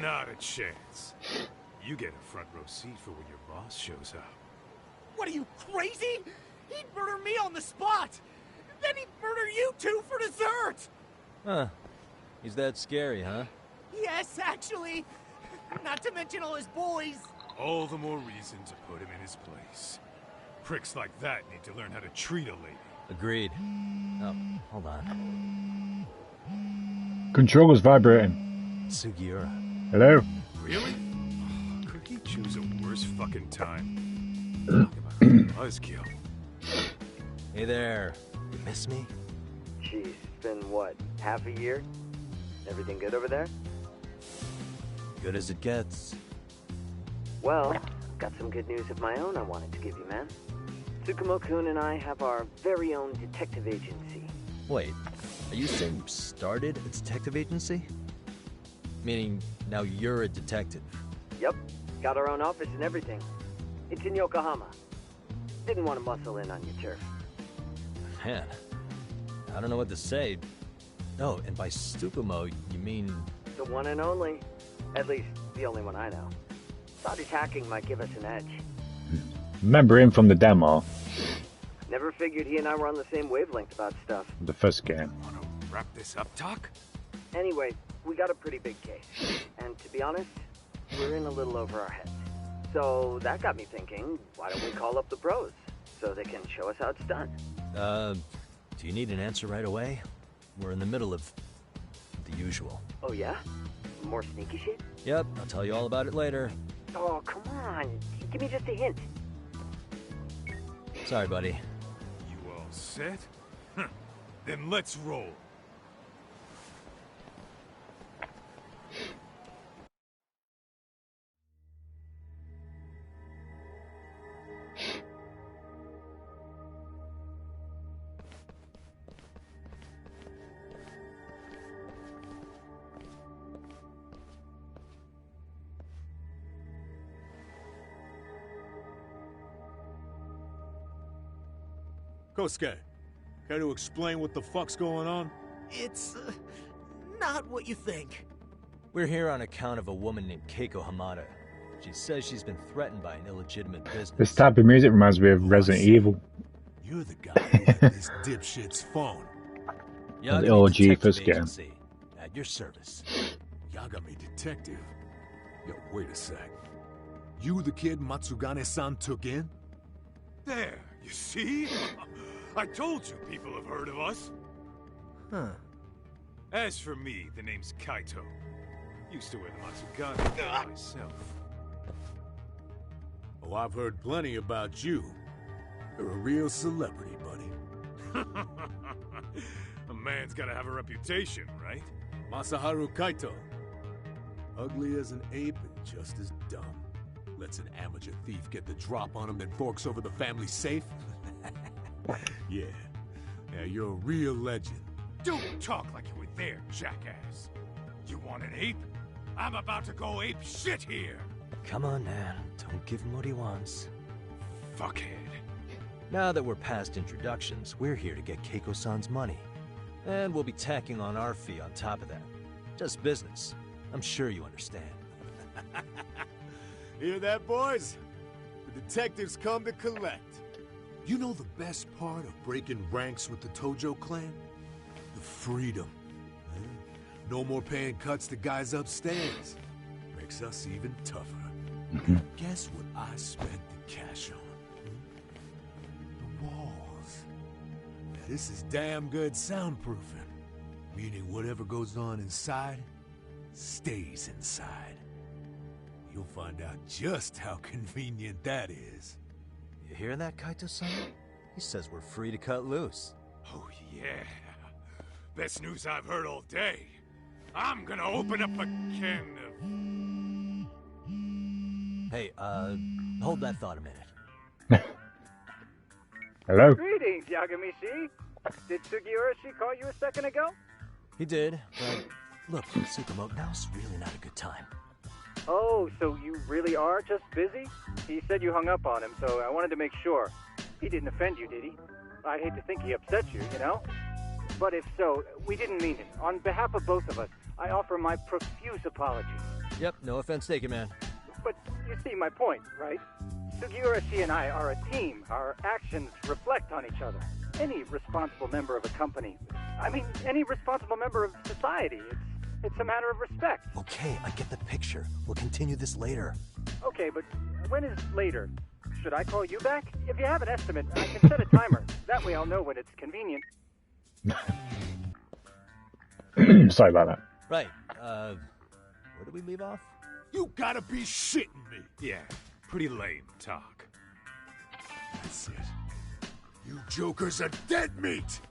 Not a chance. You get a front row seat for when your boss shows up. What are you, crazy? He'd murder me on the spot! Then he'd murder you two for dessert! Huh. He's that scary, huh? Yes, actually. Not to mention all his boys. All the more reason to put him in his place. Pricks like that need to learn how to treat a lady. Agreed. Oh, hold on. Controller's vibrating. Sugiura. Hello? Really? Could he choose a worse fucking time? Talk about buzzkill. Hey there. You miss me? Geez, it's been what, half a year? Everything good over there? Good as it gets. Well, got some good news of my own I wanted to give you, man. Tsukumo-kun and I have our very own detective agency. Wait, are you saying you started a detective agency? Meaning, now you're a detective? Yep, got our own office and everything. It's in Yokohama. Didn't want to muscle in on your turf. Man, I don't know what to say. Oh, and by Tsukumo, you mean... The one and only. At least, the only one I know. Thought his hacking might give us an edge. Remember him from the demo. Never figured he and I were on the same wavelength about stuff. The first game. Wanna wrap this up, Doc? Anyway, we got a pretty big case. And to be honest, we're in a little over our heads. So that got me thinking, why don't we call up the pros? So they can show us how it's done. Do you need an answer right away? We're in the middle of the usual. Oh yeah? More sneaky shit? Yep, I'll tell you all about it later. Oh, come on. Give me just a hint. Sorry, buddy. You all set? Then let's roll. Kosuke, care to explain what the fuck's going on? It's, not what you think. We're here on account of a woman named Keiko Hamada. She says she's been threatened by an illegitimate business. This type of music reminds me of Resident Evil. You're the guy who had this dipshit's phone. The OG first game. At your service. Yagami Detective? Yo, wait a sec. You the kid Matsugane-san took in? There, you see? I told you people have heard of us. Huh. As for me, the name's Kaito. Used to wear the Matsugane myself. Oh, I've heard plenty about you. You're a real celebrity, buddy. A man's gotta have a reputation, right? Masaharu Kaito. Ugly as an ape and just as dumb. Lets an amateur thief get the drop on him, then forks over the family safe. Yeah, you're a real legend. Don't talk like you were there, jackass. You want an ape? I'm about to go ape shit here. Come on, man. Don't give him what he wants. Fuckhead. Now that we're past introductions, we're here to get Keiko-san's money. And we'll be tacking on our fee on top of that. Just business. I'm sure you understand. Hear that, boys? The detectives come to collect. You know the best part of breaking ranks with the Tojo clan? The freedom. No more paying cuts to guys upstairs. Makes us even tougher. Guess what I spent the cash on? The walls. Now this is damn good soundproofing. Meaning whatever goes on inside, stays inside. You'll find out just how convenient that is. You hear that, Kaito-san? He says we're free to cut loose. Oh yeah. Best news I've heard all day. I'm gonna open up a can of... Hey, hold that thought a minute. Hello? Greetings, Yagami-shi. Did Sugiura-shi call you a second ago? He did, but look, Tsukumo, now's really not a good time. Oh, so you really are just busy? He said you hung up on him, so I wanted to make sure. He didn't offend you, did he? I'd hate to think he upset you, you know? But if so, we didn't mean it. On behalf of both of us, I offer my profuse apologies. Yep, no offense taken, man. But you see my point, right? Sugiura-shi and I are a team. Our actions reflect on each other. Any responsible member of a company, any responsible member of society, it's a matter of respect. Okay, I get the picture. We'll continue this later. Okay, but when is later? Should I call you back? If you have an estimate, I can set a timer. That way I'll know when it's convenient. Sorry about that. Right, where did we leave off? You gotta be shitting me! Yeah, pretty lame talk. That's it. You jokers are dead meat!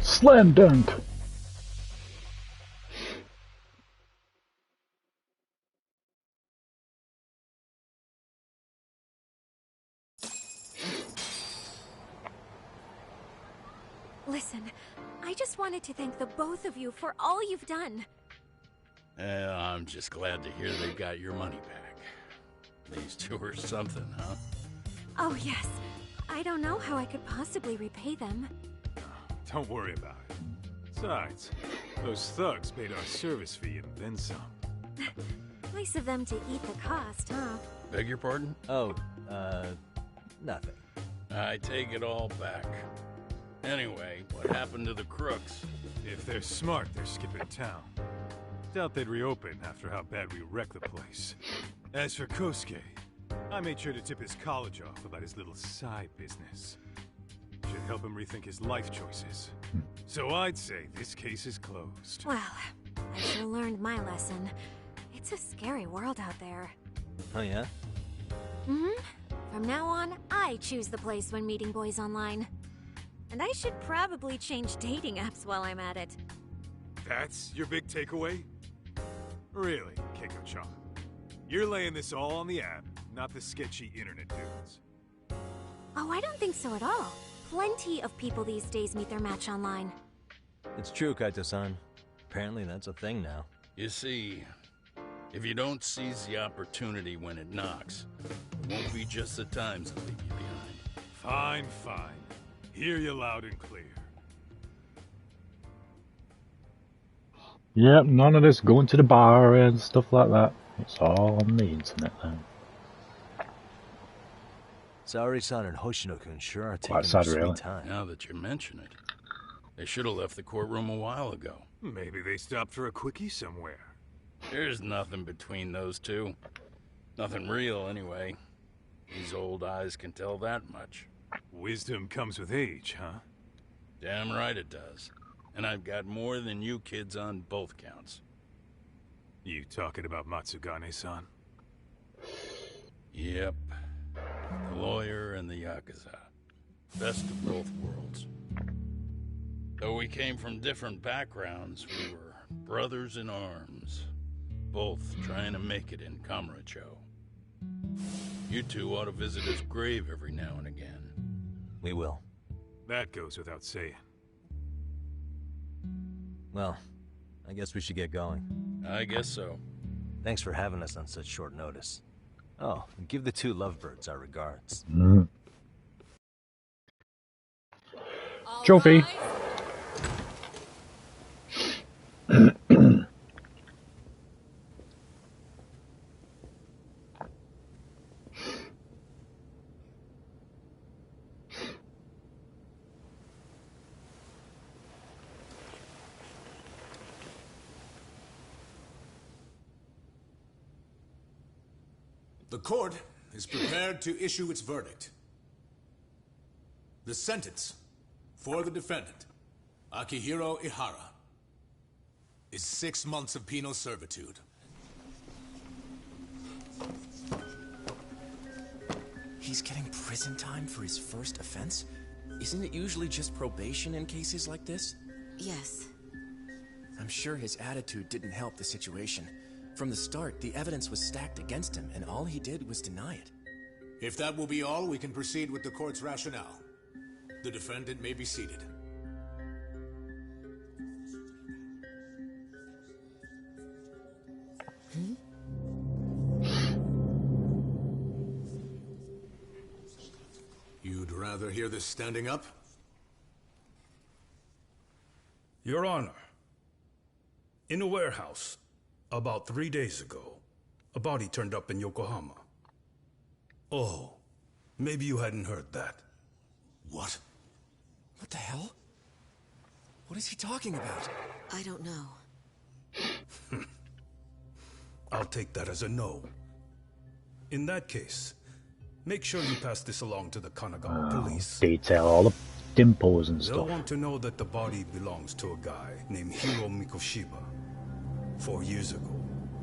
Slam dunk! Listen, I just wanted to thank the both of you for all you've done. I'm just glad to hear they got your money back. These two are something, huh? Oh yes, I don't know how I could possibly repay them. Don't worry about it. Besides, those thugs paid our service fee and then some. Nice of them to eat the cost, huh? Beg your pardon? Oh, nothing. I take it all back. Anyway, what happened to the crooks? If they're smart, they're skipping town. Doubt they'd reopen after how bad we wrecked the place. As for Kosuke, I made sure to tip his college off about his little side business. Should help him rethink his life choices. So I'd say this case is closed. Well, I sure learned my lesson. It's a scary world out there. Oh yeah? Mm-hmm. From now on, I choose the place when meeting boys online. And I should probably change dating apps while I'm at it. That's your big takeaway? Really, Keiko-chan? You're laying this all on the app, not the sketchy internet dudes. Oh, I don't think so at all. Plenty of people these days meet their match online. It's true, Kaito-san. Apparently that's a thing now. You see, if you don't seize the opportunity when it knocks, it won't be just the times that leave you behind. Fine, fine. Hear you loud and clear. Yep, none of this going to the bar and stuff like that. It's all on the internet now. Saori-san and Hoshino-kun sure are taking Quite sad, their really. sweet time. Now that you mention it, they should have left the courtroom a while ago. Maybe they stopped for a quickie somewhere. There's nothing between those two. Nothing real, anyway. These old eyes can tell that much. Wisdom comes with age, huh? Damn right it does. And I've got more than you kids on both counts. You talking about Matsugane-san? Yep. The lawyer and the Yakuza. Best of both worlds. Though we came from different backgrounds, we were brothers in arms. Both trying to make it in Kamurocho. You two ought to visit his grave every now and again. We will. That goes without saying. Well, I guess we should get going. I guess so. Thanks for having us on such short notice. Oh, and give the two lovebirds our regards. Trophy. The court is prepared to issue its verdict. The sentence for the defendant, Akihiro Ihara, is 6 months of penal servitude. He's getting prison time for his first offense? Isn't it usually just probation in cases like this? Yes. I'm sure his attitude didn't help the situation. From the start, the evidence was stacked against him, and all he did was deny it. If that will be all, we can proceed with the court's rationale. The defendant may be seated. You'd rather hear this standing up? Your Honor, in a warehouse, about 3 days ago, a body turned up in Yokohama. Oh, maybe you hadn't heard that. What? What the hell? What is he talking about? I don't know. I'll take that as a no. In that case, make sure you pass this along to the Kanagawa police. Detail all the dimples and They'll stuff. want to know that the body belongs to a guy named Hiro Mikoshiba. 4 years ago,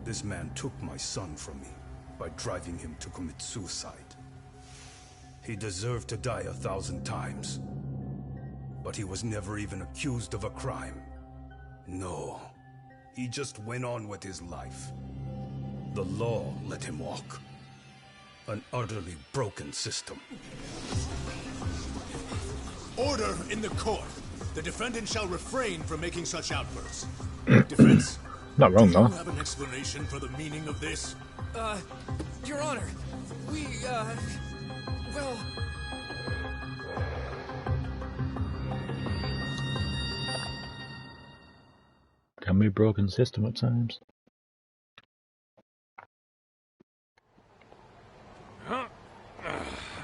this man took my son from me by driving him to commit suicide. He deserved to die 1,000 times, but he was never even accused of a crime. No, he just went on with his life. The law let him walk. An utterly broken system. Order in the court. The defendant shall refrain from making such outbursts. Defense? Not wrong, Do you though. have an explanation for the meaning of this? Your Honor, well... Can be broken system at times. Huh?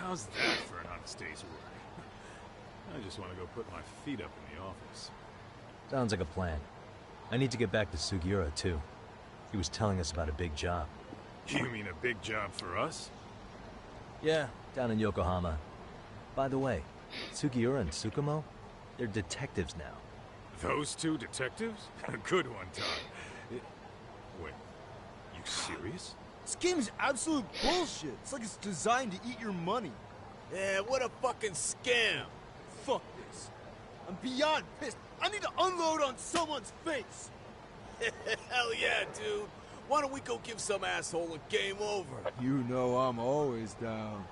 How's that for an honest day's work? I just want to go put my feet up in the office. Sounds like a plan. I need to get back to Sugiura, too. He was telling us about a big job. You mean a big job for us? Yeah, down in Yokohama. By the way, Sugiura and Tsukumo, they're detectives now. Those two detectives? Good one, Todd. Wait, you serious? This game is absolute bullshit. It's like it's designed to eat your money. Yeah, what a fucking scam. Fuck this. I'm beyond pissed. I need to unload on someone's face. Hell yeah, dude. Why don't we go give some asshole a game over? You know I'm always down.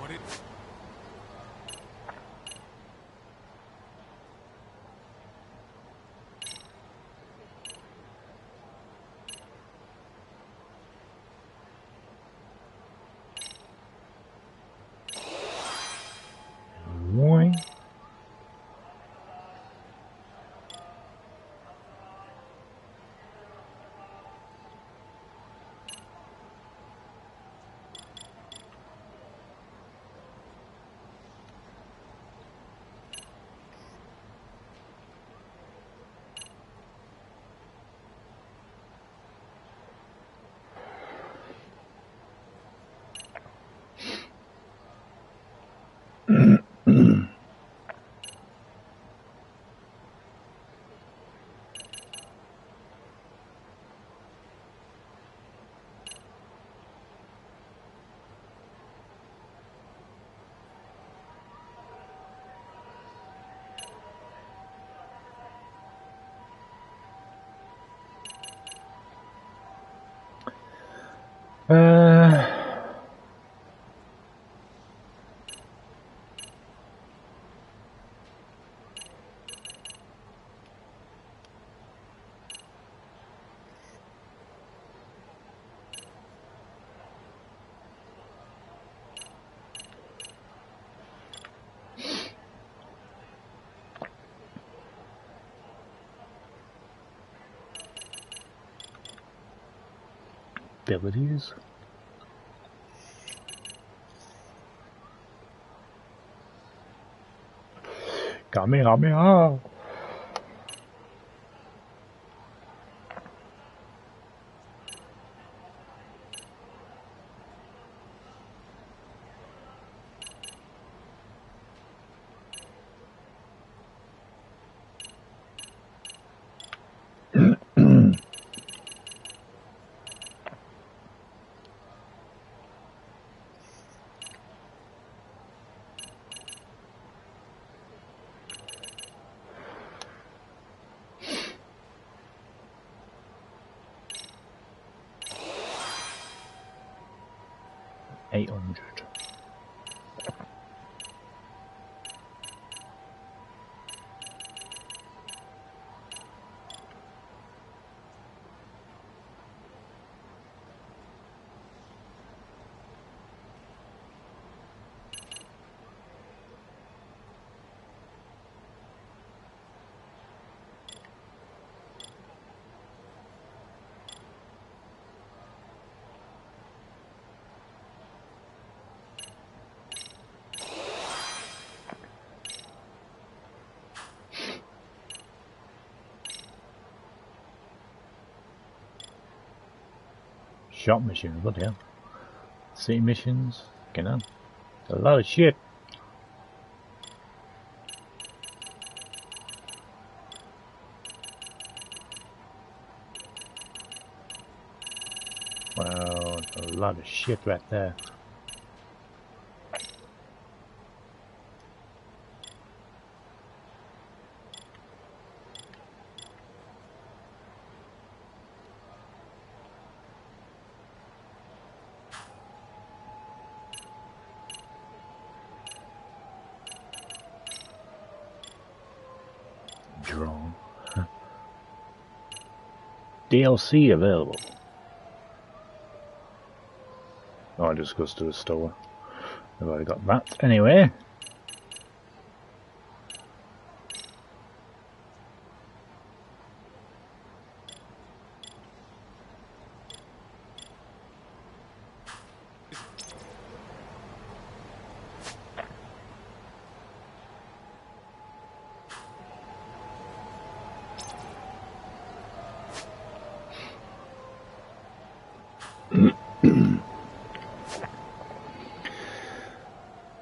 What did... Why? Abilities. Kamehameha. 800. Shop missions, what the hell? City missions, you know, a lot of shit. Wow, a lot of shit right there. Drone. DLC available. Oh, it just goes to the store. I've already got that. Anyway.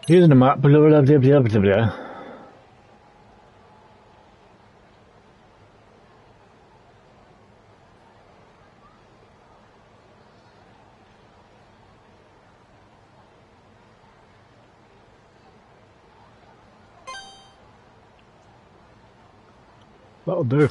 Here's the map. Blah, blah, blah, blah, blah, blah. That'll do.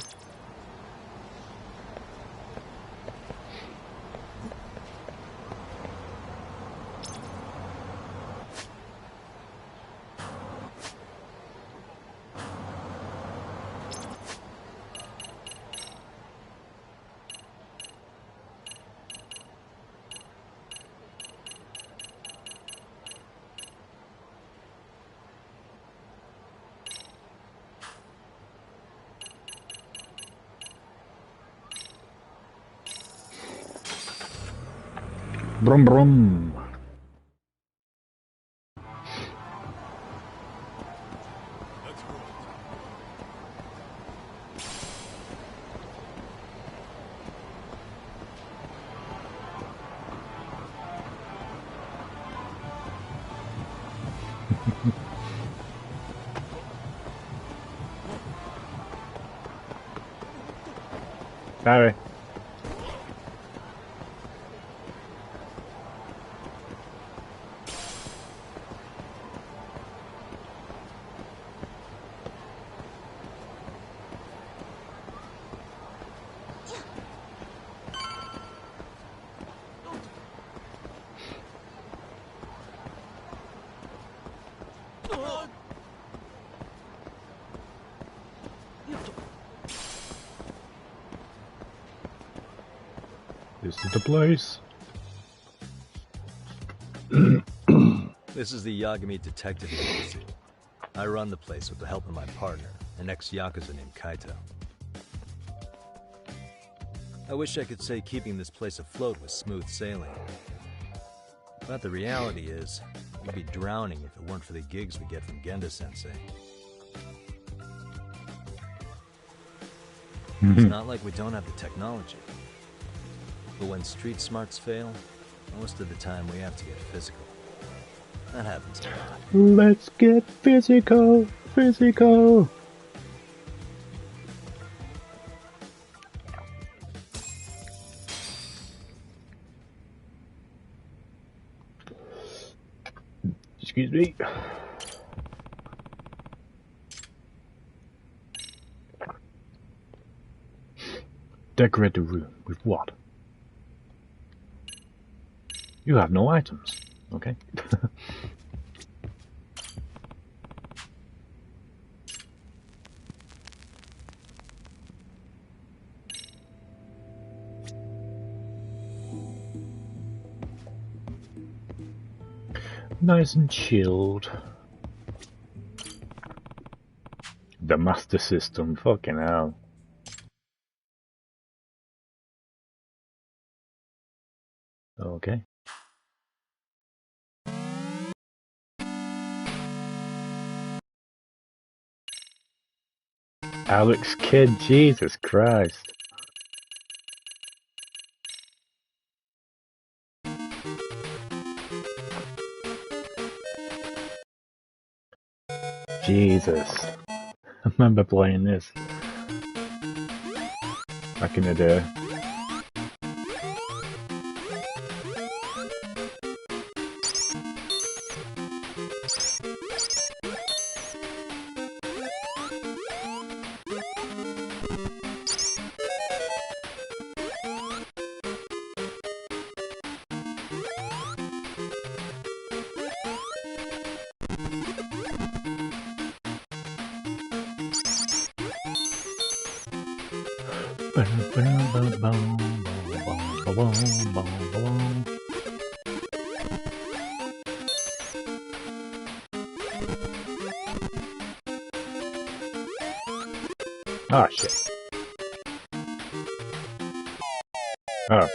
Brum brum. Sorry. This is the place. This is the Yagami Detective Agency. I run the place with the help of my partner, an ex-Yakuza named Kaito. I wish I could say keeping this place afloat was smooth sailing. But the reality is, we'd be drowning if it weren't for the gigs we get from Genda-sensei. It's not like we don't have the technology. But when street smarts fail, most of the time we have to get physical. That happens a lot. Let's get physical, physical. Excuse me. Decorate the room with what? You have no items. Okay. Nice and chilled. The Master System, fucking hell. Okay. Alex Kidd, Jesus Christ. Jesus. I remember playing this back in the day. Ah, shit. Oh.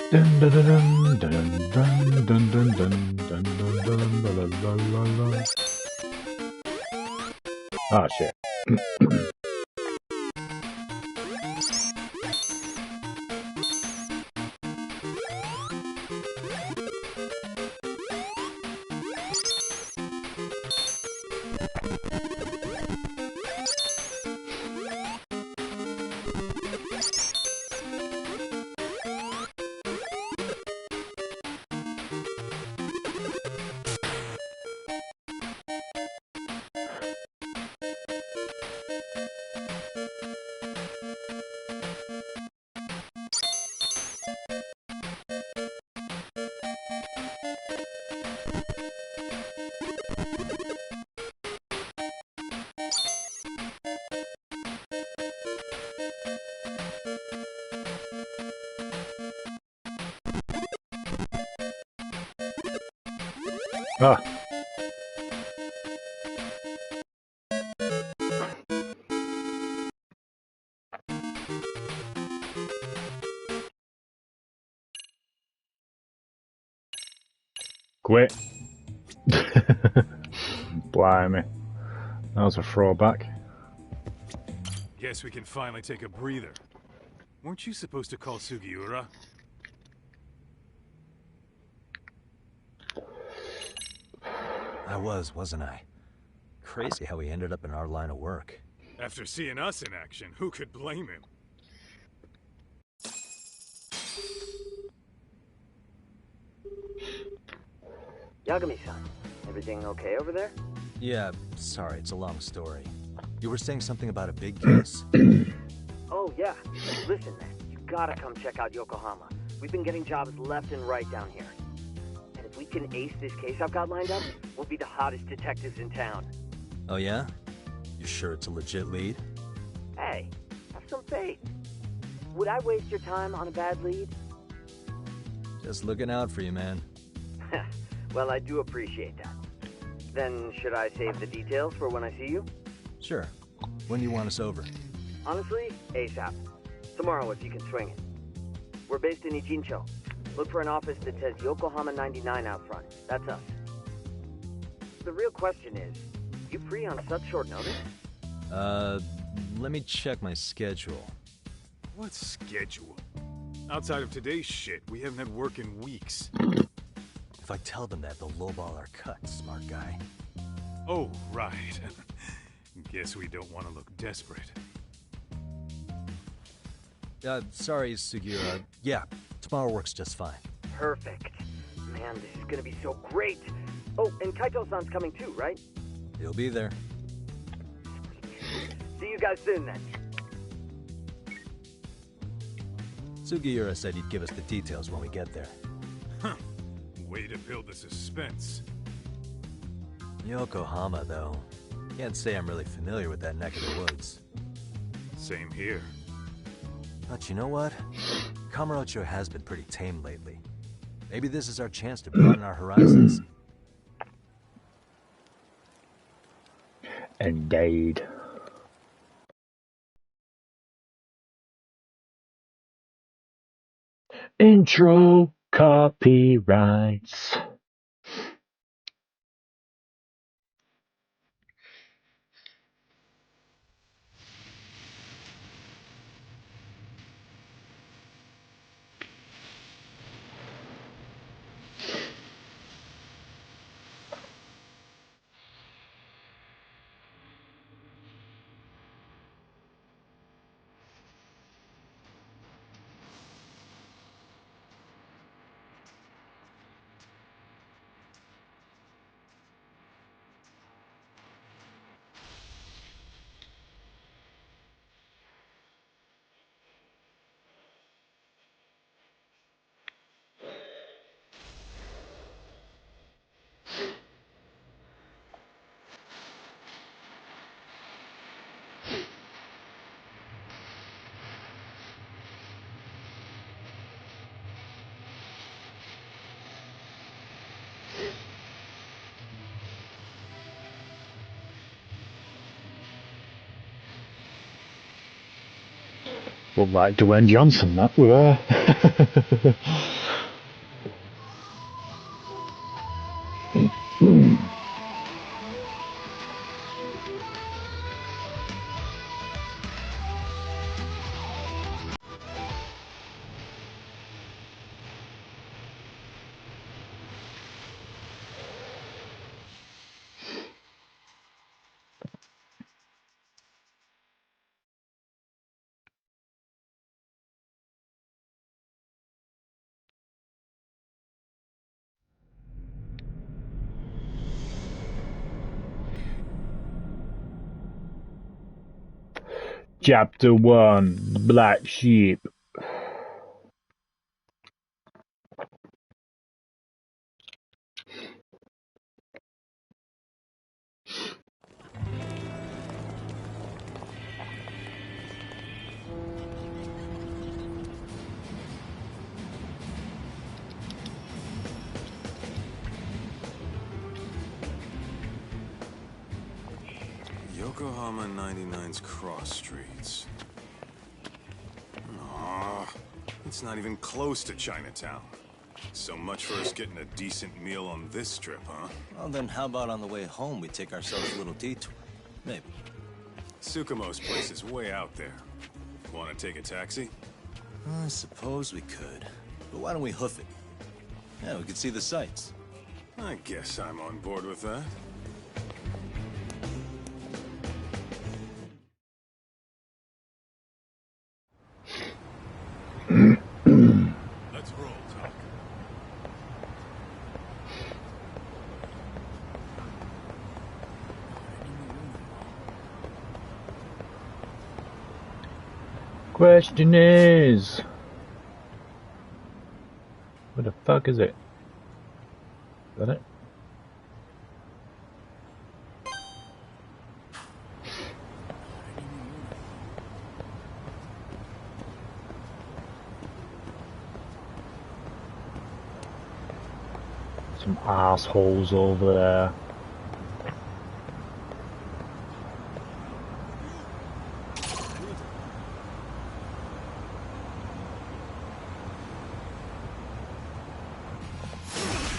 Dun dun dun dun dun dun dun dun dun dun dun dun dun. Ah, shit. Ah. Quit. Blimey. That was a throwback. Guess we can finally take a breather. Weren't you supposed to call Sugiura? I was, wasn't I? Crazy how he ended up in our line of work. After seeing us in action, who could blame him? Yagami-san, everything okay over there? Yeah, sorry, it's a long story. You were saying something about a big case? Oh, yeah. Listen, man, you gotta come check out Yokohama. We've been getting jobs left and right down here. And if we can ace this case I've got lined up, we'll be the hottest detectives in town. Oh yeah? You sure it's a legit lead? Hey, have some faith. would I waste your time on a bad lead? Just looking out for you, man. Well, I do appreciate that. Then should I save the details for when I see you? Sure. When do you want us over? Honestly, ASAP. Tomorrow if you can swing it. We're based in Ijincho. Look for an office that says Yokohama 99 out front. That's us. The real question is, you free on such short notice? Let me check my schedule. What schedule? Outside of today's shit, we haven't had work in weeks. If I tell them that, they'll lowball our cut, smart guy. Oh, right. Guess we don't want to look desperate. Sorry, Sugiura. Yeah, tomorrow works just fine. Perfect. Man, this is gonna be so great. Oh, and Kaito-san's coming too, right? He'll be there. See you guys soon then. Sugiura said he'd give us the details when we get there. Huh. Way to build the suspense. Yokohama, though. Can't say I'm really familiar with that neck of the woods. Same here. But you know what? Kamurocho has been pretty tame lately. Maybe this is our chance to broaden our horizons. Indeed. Intro copyrights. Well, like Dwayne Johnson, that we were. Chapter 1, Black Sheep. Yokohama 99's cross streets. Aw, it's not even close to Chinatown. So much for us getting a decent meal on this strip, huh? Well, then how about on the way home we take ourselves a little detour? Maybe. Tsukumo's place is way out there. Want to take a taxi? I suppose we could. But why don't we hoof it? Yeah, we could see the sights. I guess I'm on board with that. Let's roll, Tuck. Question is, where the fuck is it? Is that it? some assholes over there.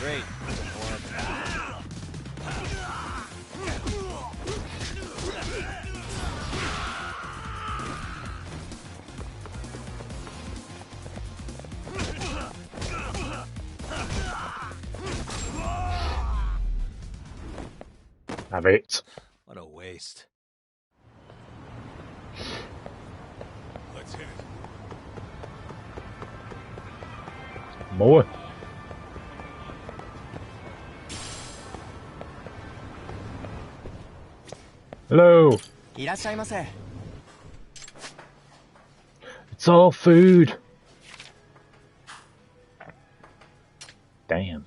Great. Have it. What a waste. Let's hit it. More. Hello. It's all food. Damn.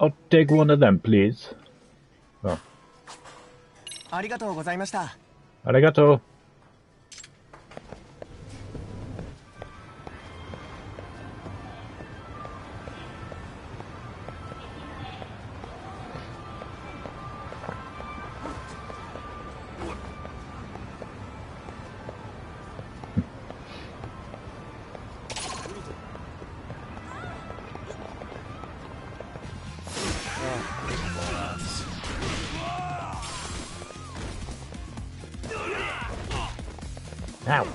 I'll take one of them, please. Oh. ありがとうございました。Arigato. Ow.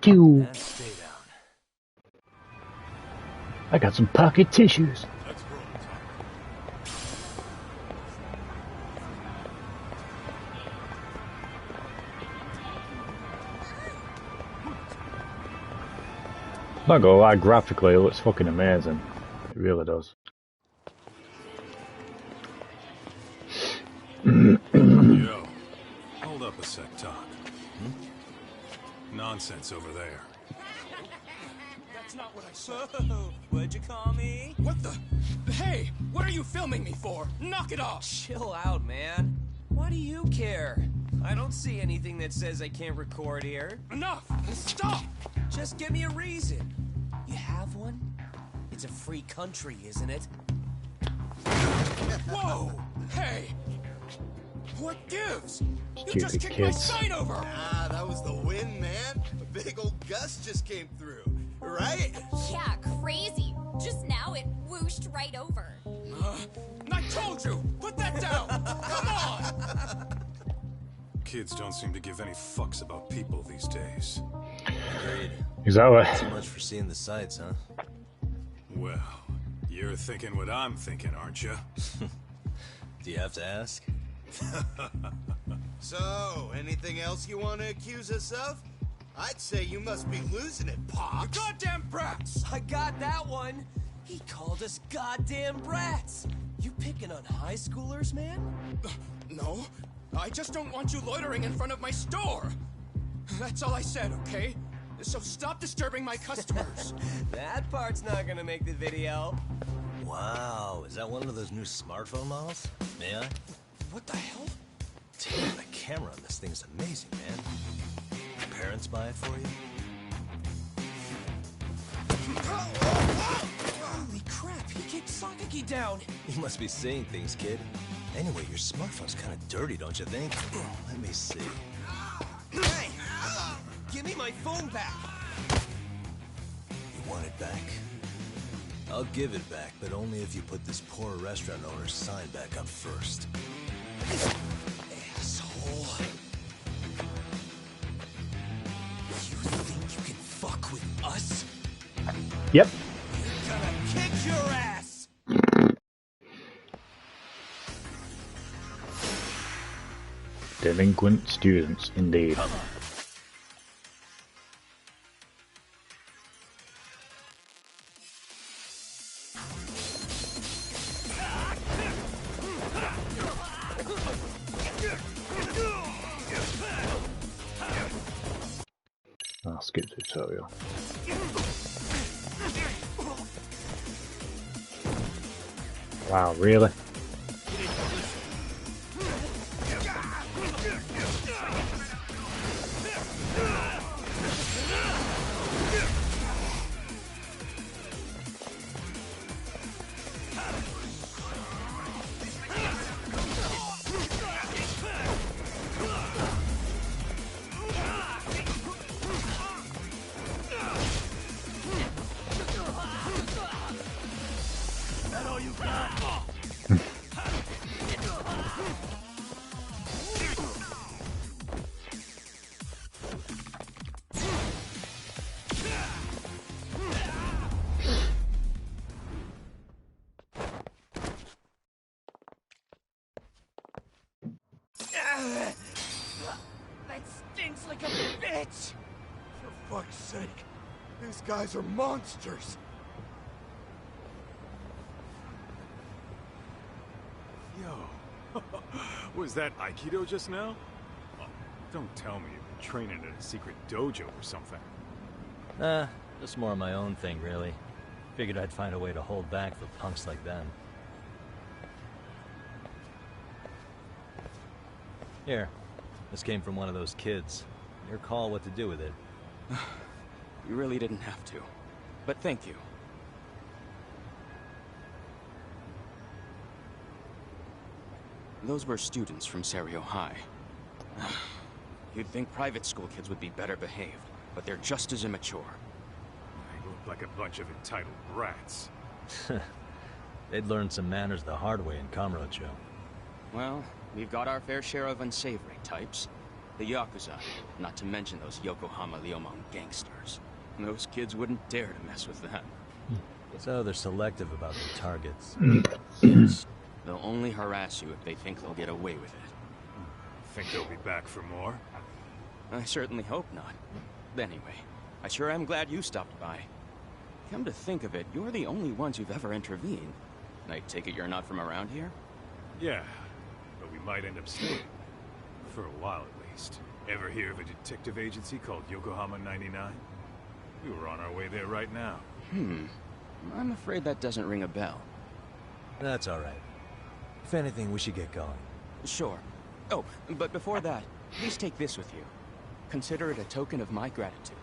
Pew. I got some pocket tissues. Not gonna lie, graphically it looks fucking amazing. It really does. Yo, hold up a sec, Talk. Nonsense over there. That's not what I said. What'd you call me? What the? Hey, what are you filming me for? Knock it off! Chill out, man. Why do you care? I don't see anything that says I can't record here. Enough! Stop! Just give me a reason. You have one? It's a free country, isn't it? Whoa! Hey! What gives? You Stupid just kicked my kids. sign over! Ah, that was the wind, man. A big old gust just came through, right? Yeah, crazy. Just now it whooshed right over. I told you! Put that down! Come on! Kids don't seem to give any fucks about people these days. Agreed. Exactly. So much for seeing the sights, huh? Well, you're thinking what I'm thinking, aren't you? Do you have to ask? So, anything else you want to accuse us of? I'd say you must be losing it, Pops. You goddamn brats! I got that one. He called us goddamn brats. You picking on high schoolers, man? No, I just don't want you loitering in front of my store. That's all I said, okay? So stop disturbing my customers. That part's not gonna make the video. Wow, is that one of those new smartphone models? May I? What the hell? Damn, the camera on this thing's amazing, man. Your parents buy it for you? Holy crap, he kicked Sakaki down. You must be seeing things, kid. Anyway, your smartphone's kind of dirty, don't you think? Let me see. Hey! Give me my phone back! You want it back? I'll give it back, but only if you put this poor restaurant owner's sign back up first. Asshole. You think you can fuck with us? Yep. You're Delinquent students, indeed. I'll skip tutorial. Wow, really? That stinks like a bitch! For fuck's sake, these guys are monsters! Yo, was that Aikido just now? Oh, don't tell me you've been training at a secret dojo or something. Just more of my own thing, really. Figured I'd find a way to hold back for punks like them. Here, this came from one of those kids. Your call what to do with it. You really didn't have to. But thank you. Those were students from Serio High. You'd think private school kids would be better behaved, but they're just as immature. They look like a bunch of entitled brats. They'd learned some manners the hard way in Kamurocho. Well, we've got our fair share of unsavory types. The Yakuza, not to mention those Yokohama Liomon gangsters. Those kids wouldn't dare to mess with them. So they're selective about their targets. Yes. They'll only harass you if they think they'll get away with it. Think they'll be back for more? I certainly hope not. Anyway, I sure am glad you stopped by. Come to think of it, you're the only ones who've ever intervened. I take it you're not from around here? Yeah, but we might end up staying. For a while at least. Ever hear of a detective agency called Yokohama 99? We were on our way there right now. I'm afraid that doesn't ring a bell. That's alright. If anything, we should get going. Sure. Oh, but before that, please take this with you. Consider it a token of my gratitude.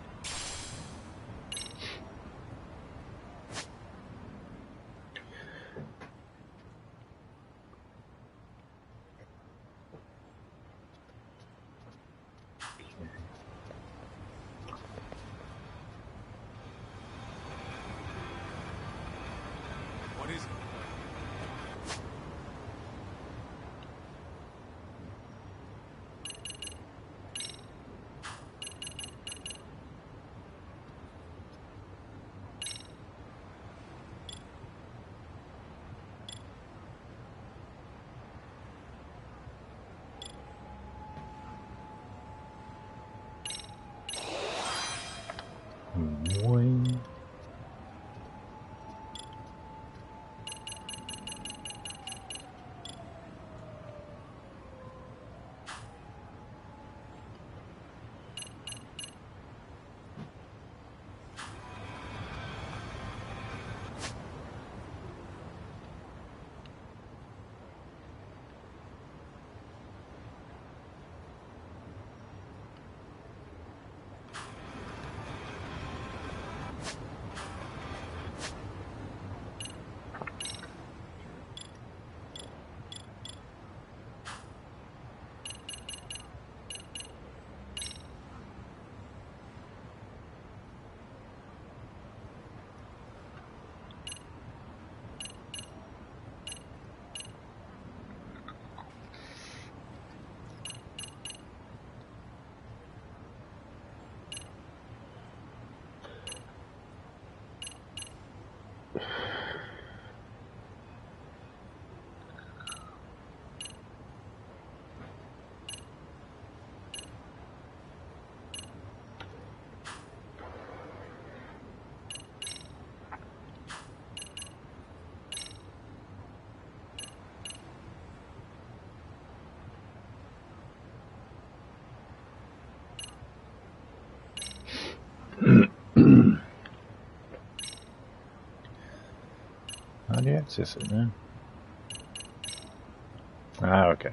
What is it? Boing. access it now? Ah, okay.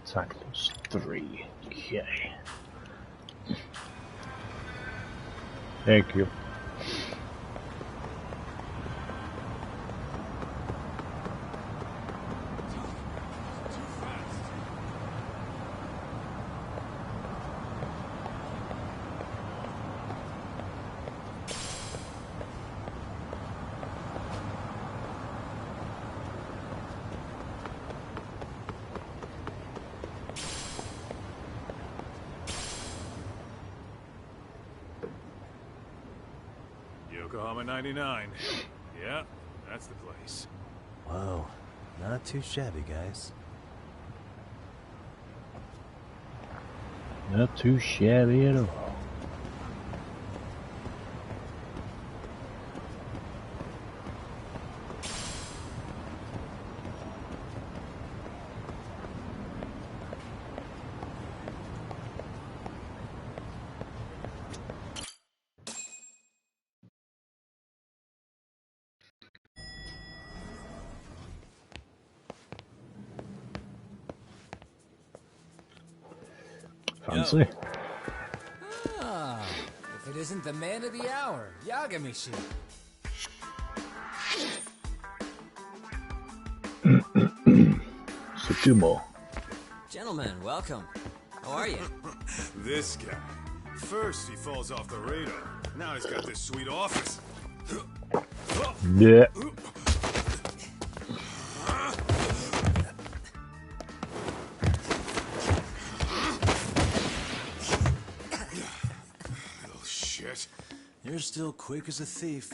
Attack +3. Okay. Thank you. Yokohama 99. Yeah, that's the place. Whoa, not too shabby, guys. Not too shabby at all. Fancy. Ah, if it isn't the man of the hour, Yagami-shi. Tsukumo. Gentlemen, welcome. How are you? This guy. First he falls off the radar. Now he's got this sweet office. Yeah. Little shit. You're still quick as a thief.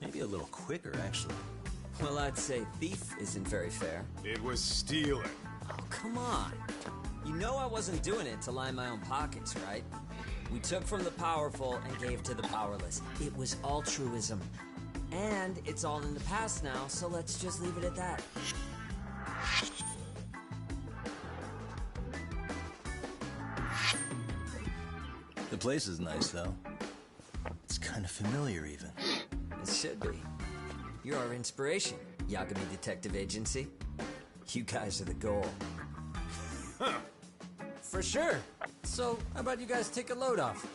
Maybe a little quicker, actually. Well, I'd say thief isn't very fair. It was stealing. Oh, come on. You know I wasn't doing it to line my own pockets, right? We took from the powerful and gave to the powerless. It was altruism. And it's all in the past now, so let's just leave it at that. The place is nice, though. It's kind of familiar, even. It should be. You're our inspiration, Yagami Detective Agency. You guys are the goal. For sure. So, how about you guys take a load off?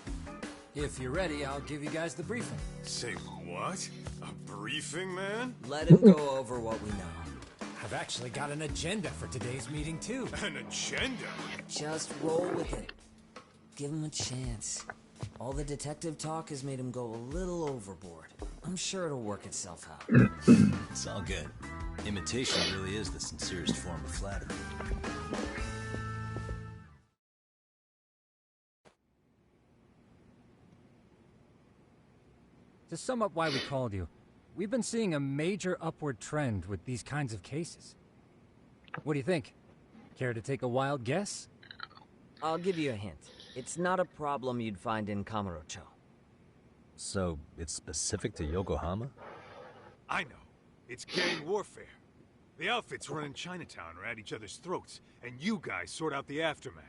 If you're ready, I'll give you guys the briefing. Say what? A briefing, man? Let him go over what we know. I've actually got an agenda for today's meeting, too. An agenda? Just roll with it. Give him a chance. All the detective talk has made him go a little overboard. I'm sure it'll work itself out. It's all good. Imitation really is the sincerest form of flattery. To sum up why we called you, we've been seeing a major upward trend with these kinds of cases. What do you think? Care to take a wild guess? I'll give you a hint. It's not a problem you'd find in Kamurocho. So, it's specific to Yokohama? I know. It's gang warfare. The outfits running Chinatown are at each other's throats, and you guys sort out the aftermath.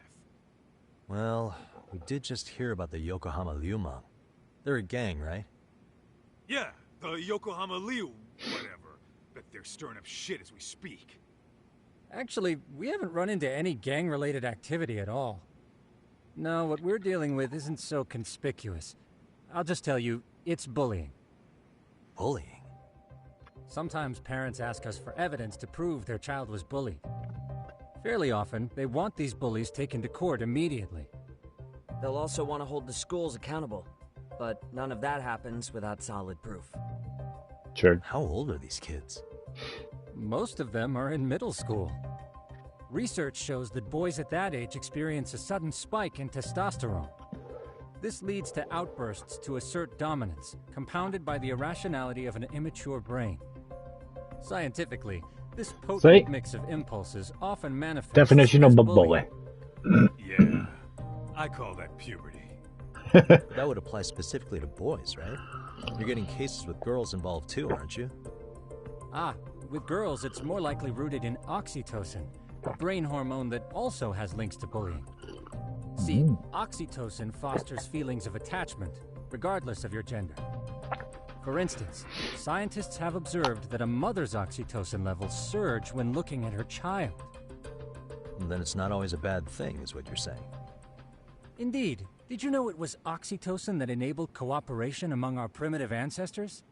Well, we did just hear about the Yokohama Liumang. They're a gang, right? Yeah, the Yokohama Liu, whatever. Bet they're stirring up shit as we speak. Actually, we haven't run into any gang-related activity at all. No, what we're dealing with isn't so conspicuous. I'll just tell you, it's bullying. Bullying? Sometimes parents ask us for evidence to prove their child was bullied. Fairly often, they want these bullies taken to court immediately. They'll also want to hold the schools accountable, but none of that happens without solid proof. Sure. How old are these kids? Most of them are in middle school. Research shows that boys at that age experience a sudden spike in testosterone. This leads to outbursts to assert dominance, compounded by the irrationality of an immature brain. Scientifically, this potent mix of impulses often manifests definition as of a bullying. bully. Yeah, I call that puberty. That would apply specifically to boys, right? You're getting cases with girls involved too, aren't you? Ah, with girls it's more likely rooted in oxytocin, a brain hormone that also has links to bullying. See, oxytocin fosters feelings of attachment, regardless of your gender. For instance, scientists have observed that a mother's oxytocin levels surge when looking at her child. And then it's not always a bad thing, is what you're saying. Indeed. Did you know it was oxytocin that enabled cooperation among our primitive ancestors?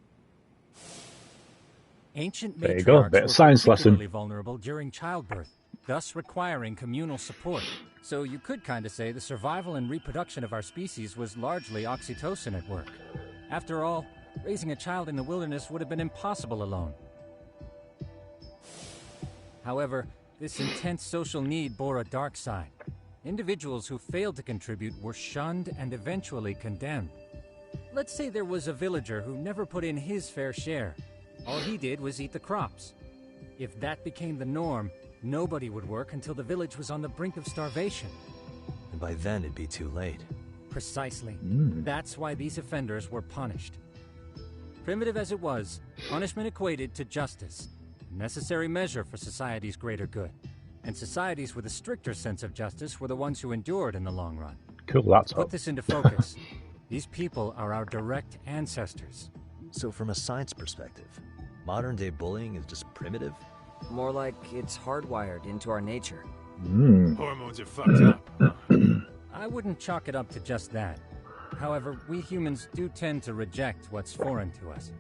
Ancient There you go, matriarchs bit of were science particularly lesson. vulnerable during childbirth, thus requiring communal support. So you could kind of say the survival and reproduction of our species was largely oxytocin at work. After all, raising a child in the wilderness would have been impossible alone. However, this intense social need bore a dark side. Individuals who failed to contribute were shunned and eventually condemned. Let's say there was a villager who never put in his fair share. All he did was eat the crops. If that became the norm, nobody would work until the village was on the brink of starvation. And by then it'd be too late. Precisely. That's why these offenders were punished. Primitive as it was, punishment equated to justice, a necessary measure for society's greater good. And societies with a stricter sense of justice were the ones who endured in the long run. Cool, that's Put this into focus. These people are our direct ancestors. So from a science perspective, modern-day bullying is just primitive? More like it's hardwired into our nature. Hormones are fucked up. I wouldn't chalk it up to just that. However, we humans do tend to reject what's foreign to us.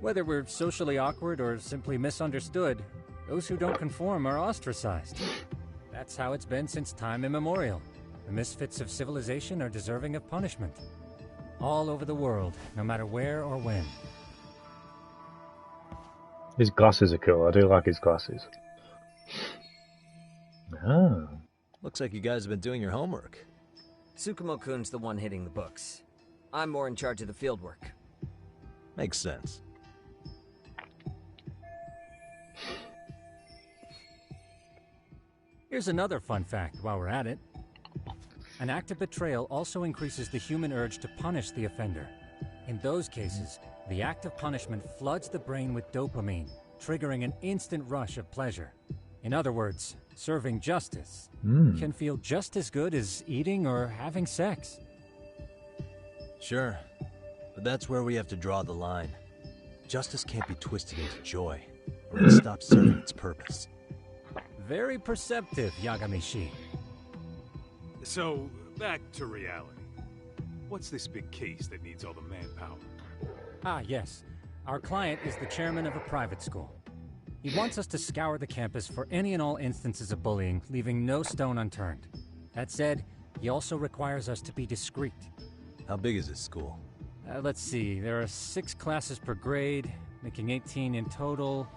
Whether we're socially awkward or simply misunderstood, those who don't conform are ostracized. That's how it's been since time immemorial. The misfits of civilization are deserving of punishment. All over the world, no matter where or when. His glasses are cool. I do like his glasses. Ah. Looks like you guys have been doing your homework. Tsukumo-kun's the one hitting the books. I'm more in charge of the field work. Makes sense. Here's another fun fact while we're at it. An act of betrayal also increases the human urge to punish the offender. In those cases, the act of punishment floods the brain with dopamine, triggering an instant rush of pleasure. In other words, serving justice can feel just as good as eating or having sex. Sure, but that's where we have to draw the line. Justice can't be twisted into joy, or it stops serving its purpose. Very perceptive, Yagami-shi. So, back to reality. What's this big case that needs all the manpower? Ah, yes. Our client is the chairman of a private school. He wants us to scour the campus for any and all instances of bullying, leaving no stone unturned. That said, he also requires us to be discreet. How big is this school? Let's see, there are 6 classes per grade, making 18 in total.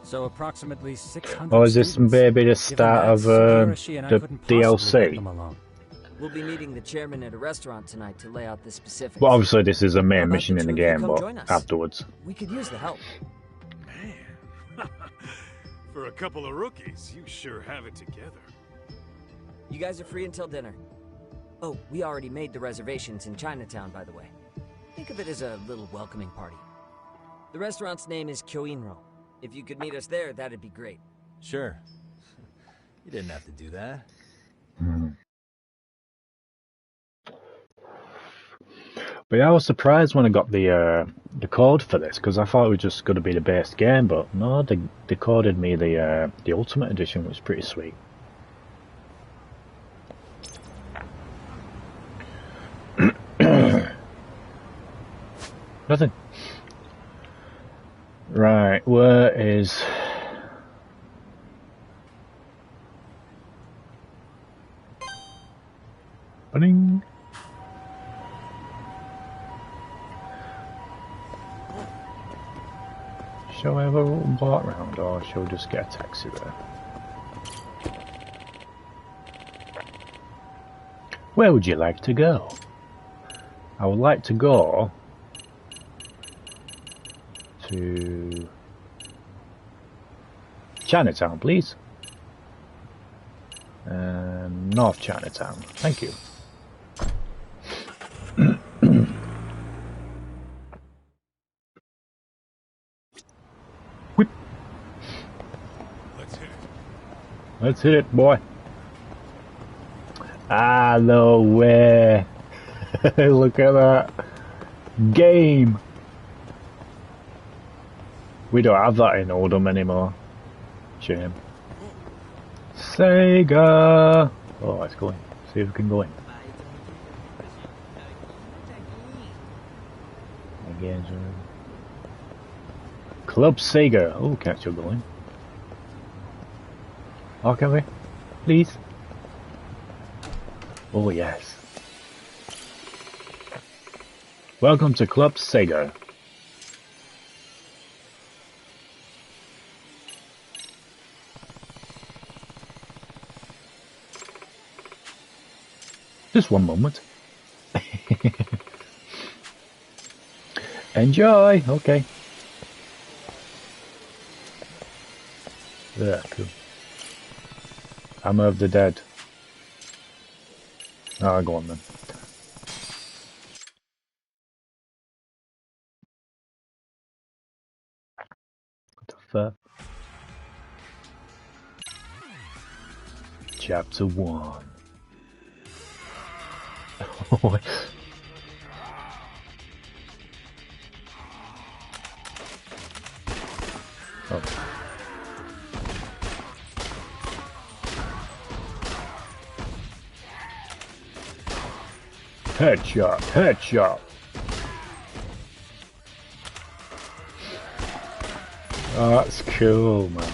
So approximately 600 Or is this maybe the start of the DLC? We'll be meeting the chairman at a restaurant tonight to lay out the specifics. Well, obviously this is a main mission in the game, but afterwards. We could use the help. Man, for a couple of rookies, you sure have it together. You guys are free until dinner. Oh, we already made the reservations in Chinatown, by the way. Think of it as a little welcoming party. The restaurant's name is Kyoinro. If you could meet us there, that'd be great. Sure. You didn't have to do that. But yeah, I was surprised when I got the code for this, because I thought it was just going to be the base game, but no, they coded me the Ultimate Edition, which was pretty sweet. Nothing. Right, where is... Bing. Shall I have a walk around, or shall we just get a taxi there? Where would you like to go? I would like to go to Chinatown, please. North Chinatown. Thank you. Whip. Let's hit it. Let's hit it, boy. Ah, no way. Look at that. Game. We don't have that in Oldham anymore. Shame. Sega. Oh, let's go in. See if we can go in. Again, Club Sega. Oh, can't still go in. Oh, can we? Please. Oh, yes. Welcome to Club Sega. Just one moment. Enjoy. Okay. Yeah, cool. Hammer of the Dead. Ah, go on then. What the fuck? Chapter 1. Oh. Headshot, headshot. Oh, that's cool, man.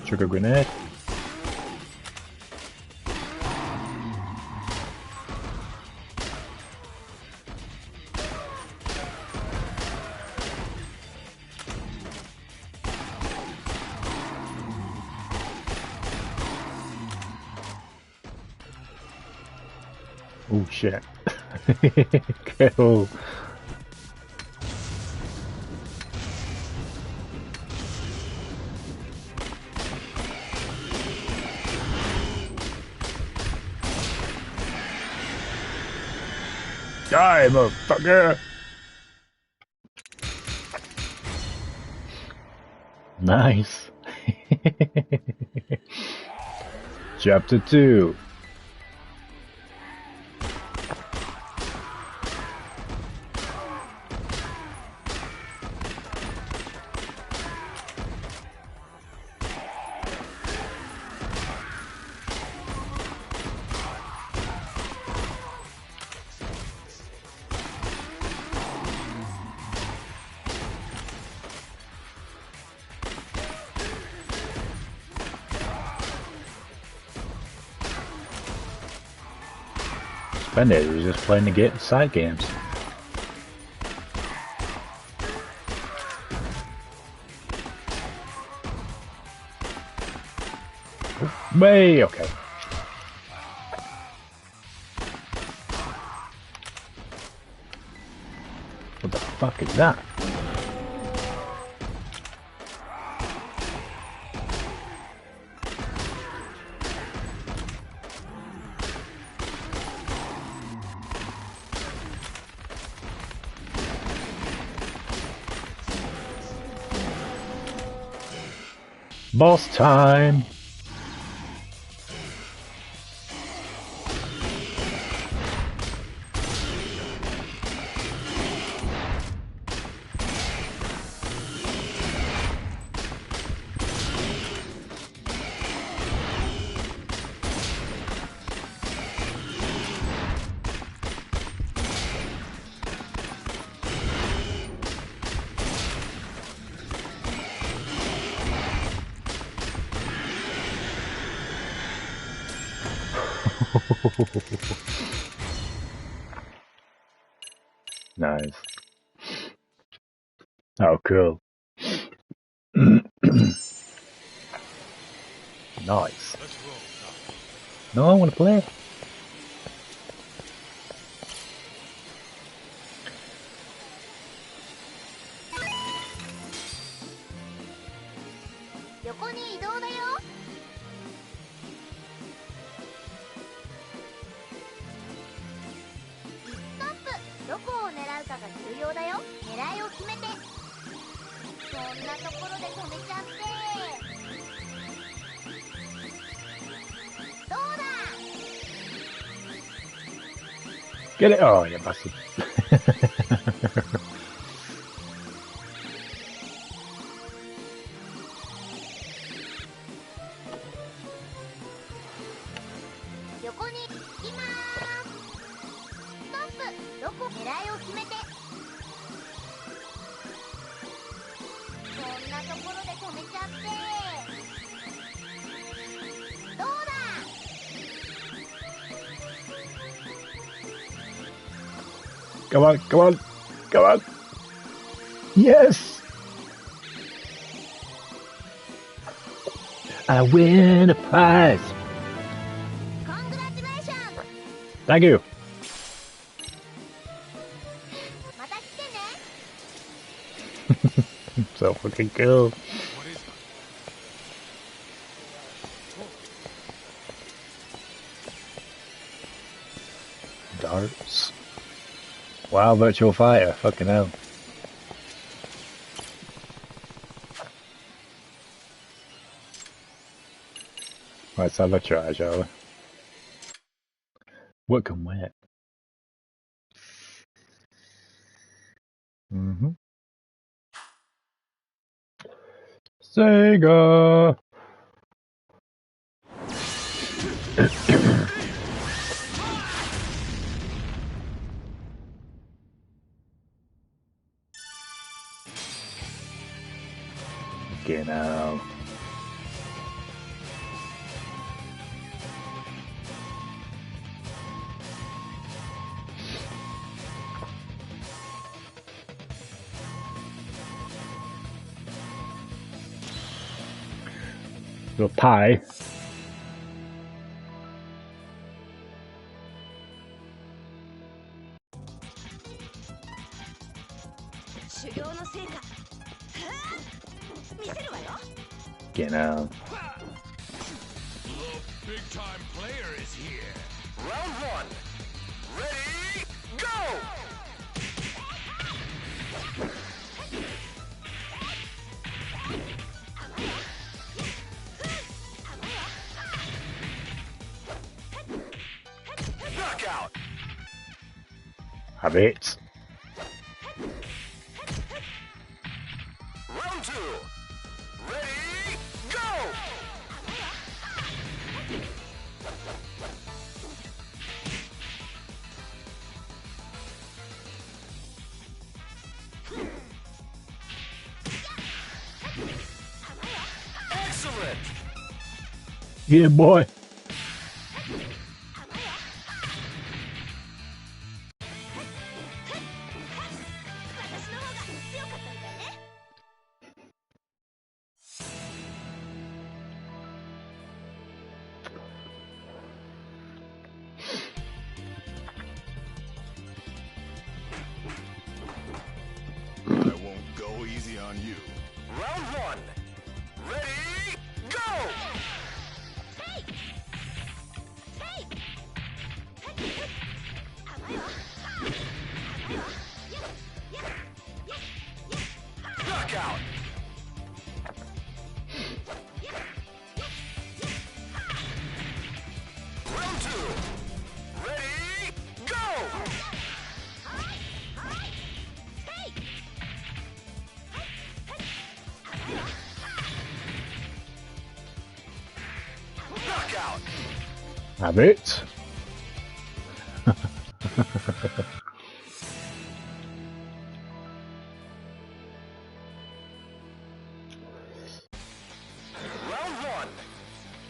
Sugar grenade. Oh shit. Cool. Die, motherfucker! Nice. Chapter 2. Bandit was just playing the side games. Way okay. What the fuck is that? Boss time! Nice. Oh, cool. Nice. No, I want to play. Get it? Oh, you bastard. Come on, come on, come on. Yes! I win a prize. Congratulations! Thank you. So fucking cool. Darts. Wow, Virtual Fighter, fucking hell. Right, so let's try, shall we? What can wait? Sega! Okay, now. Little pie. Get out. The big time player is here. Round one. Ready, go! Knockout. Have it. Round two. Ready, go! Excellent. Yeah, boy. I won't go easy on you. Round one. Ready, go! Knockout. Round two. Ready, go! Knockout. Have it. Round one.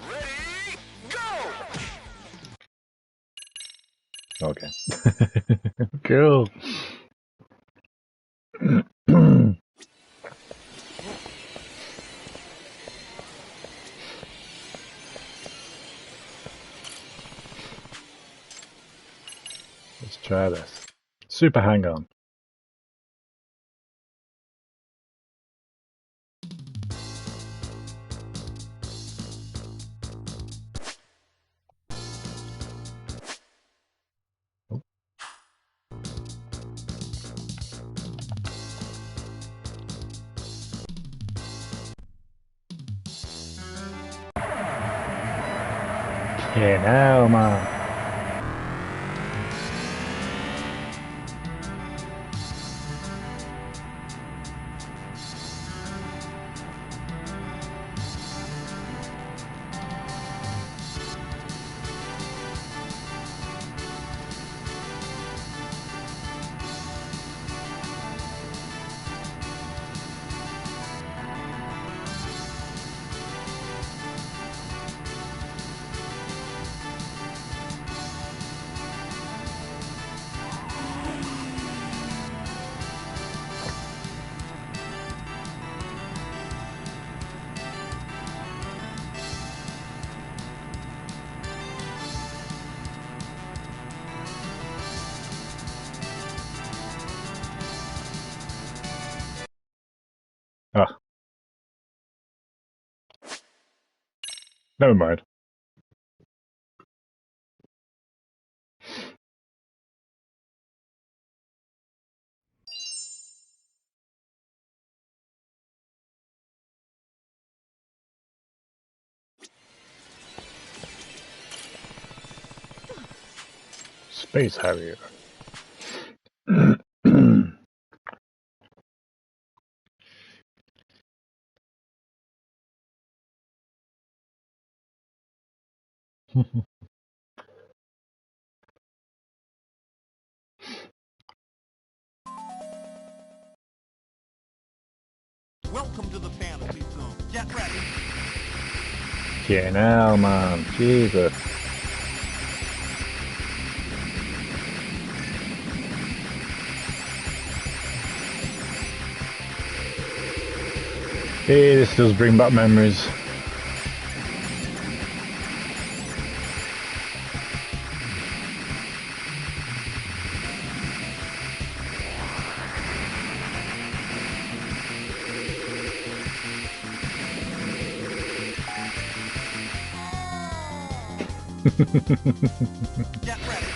Ready, go! Okay. Cool. try this. Super hang-on. Yeah, now, man. Ah. Never mind. Space Harrier. Welcome to the fantasy zone. Get ready. Yeah, now, man. Jesus. Hey, this does bring back memories. Get ready.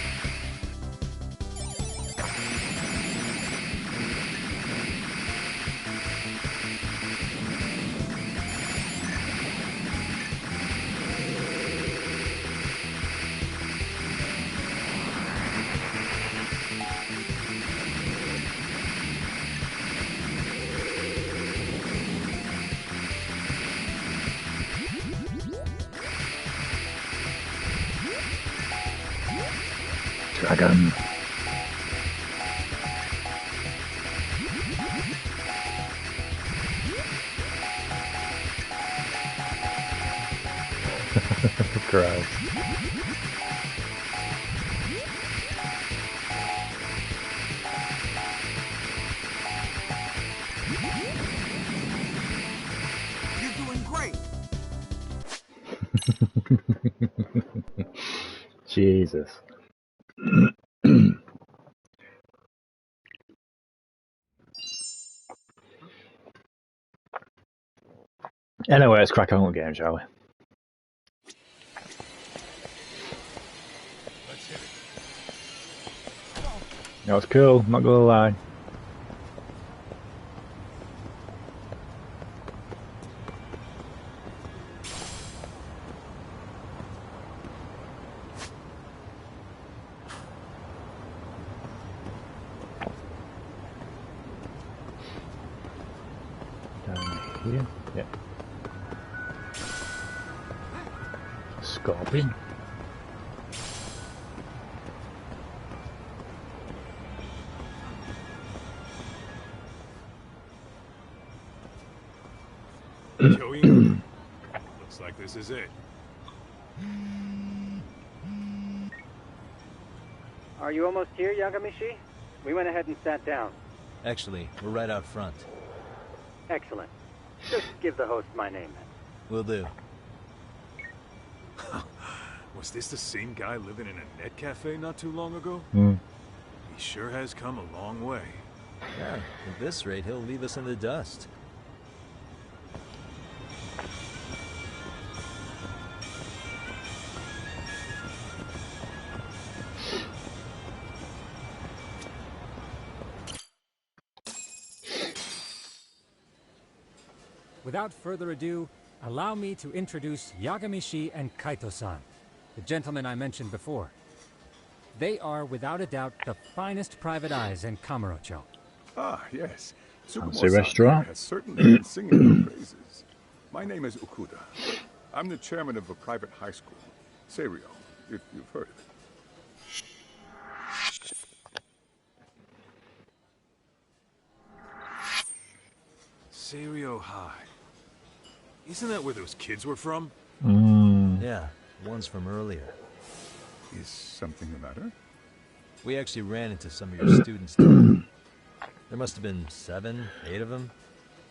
Dragon. Gross. You're doing great. Jesus. Anyway, let's crack on with the game, shall we? That was cool, not gonna lie. Down here, yeah. Scorpion. Joey, looks like this is it. Are you almost here, Yagamishi? We went ahead and sat down. Actually, we're right out front. Excellent. Just give the host my name. Will do. Was this the same guy living in a net cafe not too long ago? He sure has come a long way. Yeah, at this rate, he'll leave us in the dust. Without further ado, allow me to introduce Yagami-shi and Kaito-san, the gentlemen I mentioned before. They are, without a doubt, the finest private eyes in Kamurocho. Ah, yes. Fancy restaurant. Has certainly been singing your praises. My name is Okuda. I'm the chairman of a private high school, Seiryo, if you've heard of it. Seiryo High. Isn't that where those kids were from? Yeah, one's from earlier. Is something the matter? We actually ran into some of your students too. There must have been 7, 8 of them.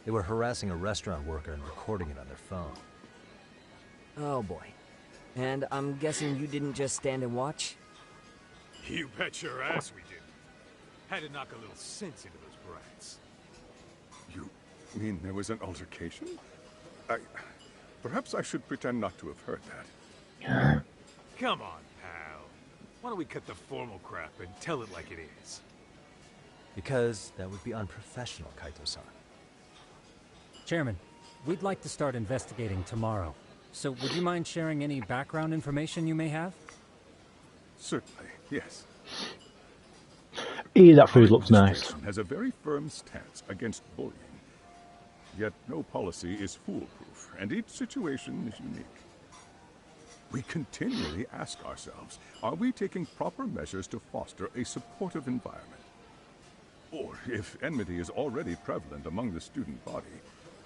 They were harassing a restaurant worker and recording it on their phone. Oh boy. And I'm guessing you didn't just stand and watch? You bet your ass we did. Had to knock a little sense into those brats. You mean there was an altercation? Perhaps I should pretend not to have heard that. Come on, pal. Why don't we cut the formal crap and tell it like it is? Because that would be unprofessional, Kaito-san. Chairman, we'd like to start investigating tomorrow. So would you mind sharing any background information you may have? Certainly, yes. That food looks nice. Has a very firm stance against bullying. Yet no policy is foolproof, and each situation is unique. We continually ask ourselves, are we taking proper measures to foster a supportive environment? Or, if enmity is already prevalent among the student body,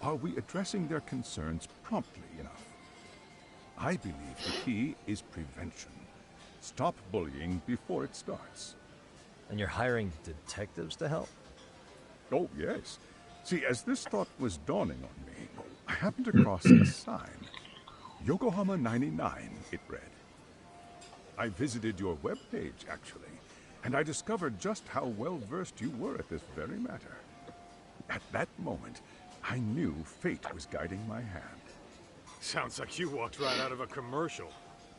are we addressing their concerns promptly enough? I believe the key is prevention. Stop bullying before it starts. And you're hiring detectives to help? Oh, yes. See, as this thought was dawning on me, I happened across a sign. Yokohama 99, it read. I visited your webpage, actually, and I discovered just how well-versed you were at this very matter. At that moment, I knew fate was guiding my hand. Sounds like you walked right out of a commercial.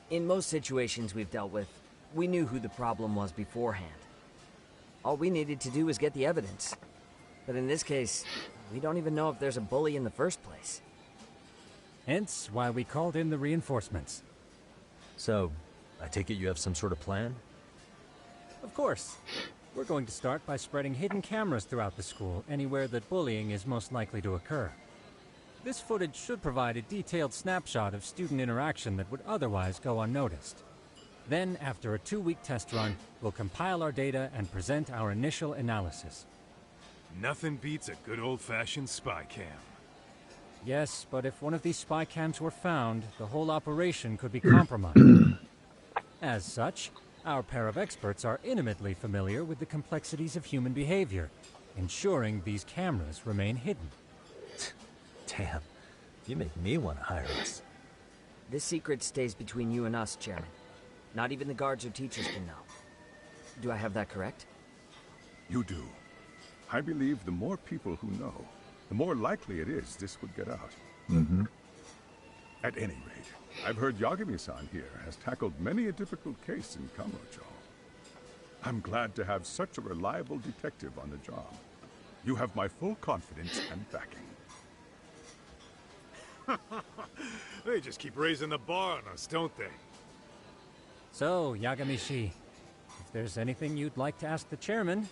In most situations we've dealt with, we knew who the problem was beforehand. All we needed to do was get the evidence. But in this case, we don't even know if there's a bully in the first place. Hence why we called in the reinforcements. So, I take it you have some sort of plan? Of course. We're going to start by spreading hidden cameras throughout the school, anywhere that bullying is most likely to occur. This footage should provide a detailed snapshot of student interaction that would otherwise go unnoticed. Then, after a 2-week test run, we'll compile our data and present our initial analysis. Nothing beats a good old-fashioned spy cam. Yes, but if one of these spy cams were found, the whole operation could be compromised. As such, our pair of experts are intimately familiar with the complexities of human behavior, ensuring these cameras remain hidden. Damn, you make me want to hire us. This secret stays between you and us, Chairman. Not even the guards or teachers can know. Do I have that correct? You do. I believe the more people who know, the more likely it is this would get out. Mm-hmm. At any rate, I've heard Yagami-san here has tackled many a difficult case in Kamurocho. I'm glad to have such a reliable detective on the job. You have my full confidence and backing. They just keep raising the bar on us, don't they? So, Yagami-shi, if there's anything you'd like to ask the chairman,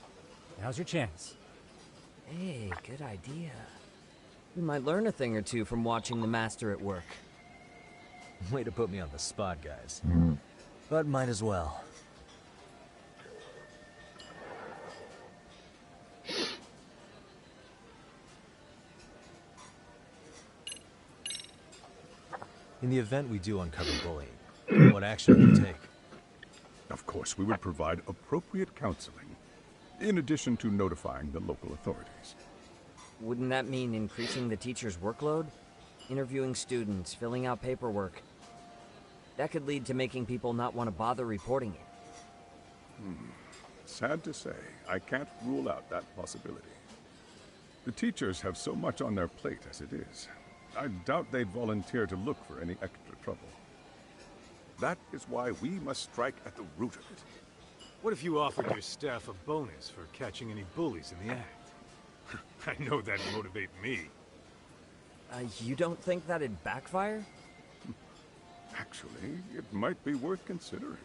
now's your chance. Hey, good idea. We might learn a thing or two from watching the master at work. Way to put me on the spot, guys. But might as well. In the event we do uncover bullying, what action would you take? Of course, we would provide appropriate counseling, in addition to notifying the local authorities. Wouldn't that mean increasing the teacher's workload? Interviewing students, filling out paperwork. That could lead to making people not want to bother reporting it. sad to say, I can't rule out that possibility. The teachers have so much on their plate as it is. I doubt they'd volunteer to look for any extra trouble. That is why we must strike at the root of it. What if you offered your staff a bonus for catching any bullies in the act? I know that'd motivate me. You don't think that'd backfire? Actually, it might be worth considering.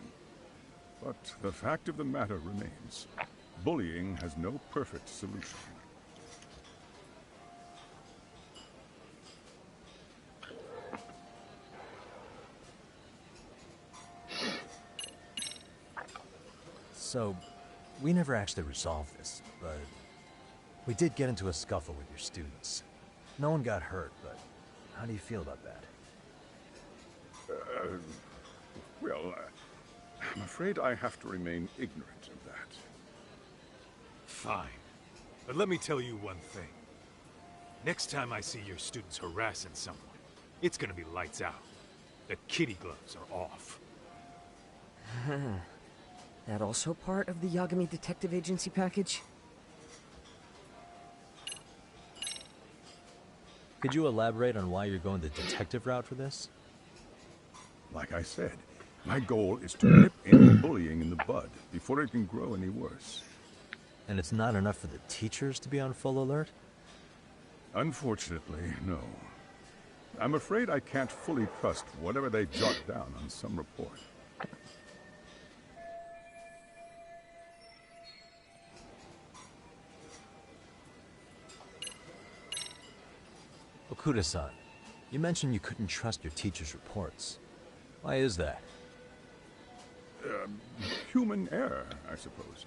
But the fact of the matter remains, bullying has no perfect solution. So, we never actually resolved this, but we did get into a scuffle with your students. No one got hurt, but how do you feel about that? I'm afraid I have to remain ignorant of that. Fine. But let me tell you one thing. Next time I see your students harassing someone, it's gonna be lights out. The kitty gloves are off. That also part of the Yagami Detective Agency package? Could you elaborate on why you're going the detective route for this? Like I said, my goal is to nip any bullying in the bud before it can grow any worse. And it's not enough for the teachers to be on full alert? Unfortunately, no. I'm afraid I can't fully trust whatever they jot down on some report. Okuda-san, you mentioned you couldn't trust your teacher's reports. Why is that? Human error, I suppose.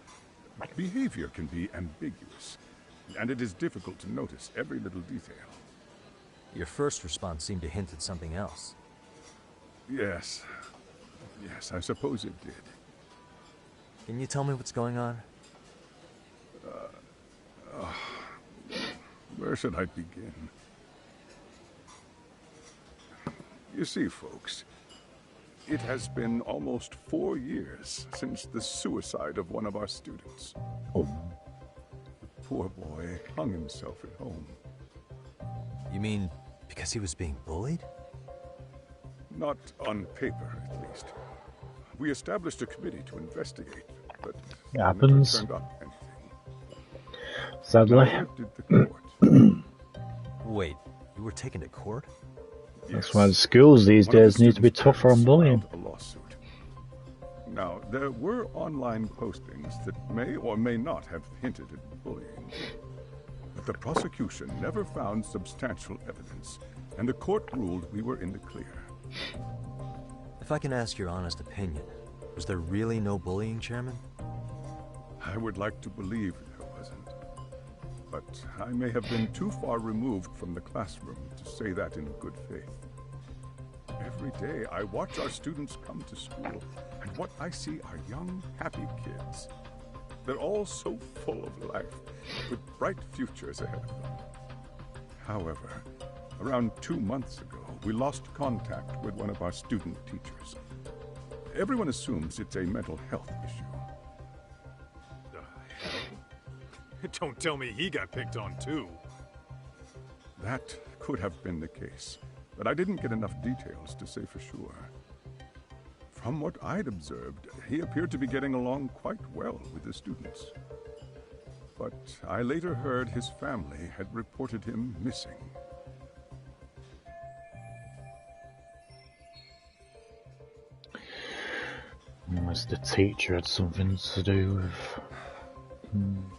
Behavior can be ambiguous, and it is difficult to notice every little detail. Your first response seemed to hint at something else. Yes. Yes, I suppose it did. Can you tell me what's going on? Where should I begin? You see, folks, it has been almost 4 years since the suicide of one of our students. Oh. The poor boy hung himself at home. You mean because he was being bullied? Not on paper, at least. We established a committee to investigate, but it happens. Never turned up anything. Sadly. Did the court. Wait, you were taken to court? That's why the schools these days need to be tougher on bullying. A lawsuit. Now, there were online postings that may or may not have hinted at bullying. But the prosecution never found substantial evidence, and the court ruled we were in the clear. If I can ask your honest opinion, was there really no bullying, Chairman? I would like to believe there wasn't. But I may have been too far removed from the classroom to say that in good faith. Every day I watch our students come to school, and what I see are young, happy kids. They're all so full of life, with bright futures ahead of them. However, around 2 months ago, we lost contact with one of our student teachers. Everyone assumes it's a mental health issue. Don't tell me he got picked on too. That could have been the case, but I didn't get enough details to say for sure. From what I'd observed, he appeared to be getting along quite well with the students. But I later heard his family had reported him missing. Unless the teacher had something to do with...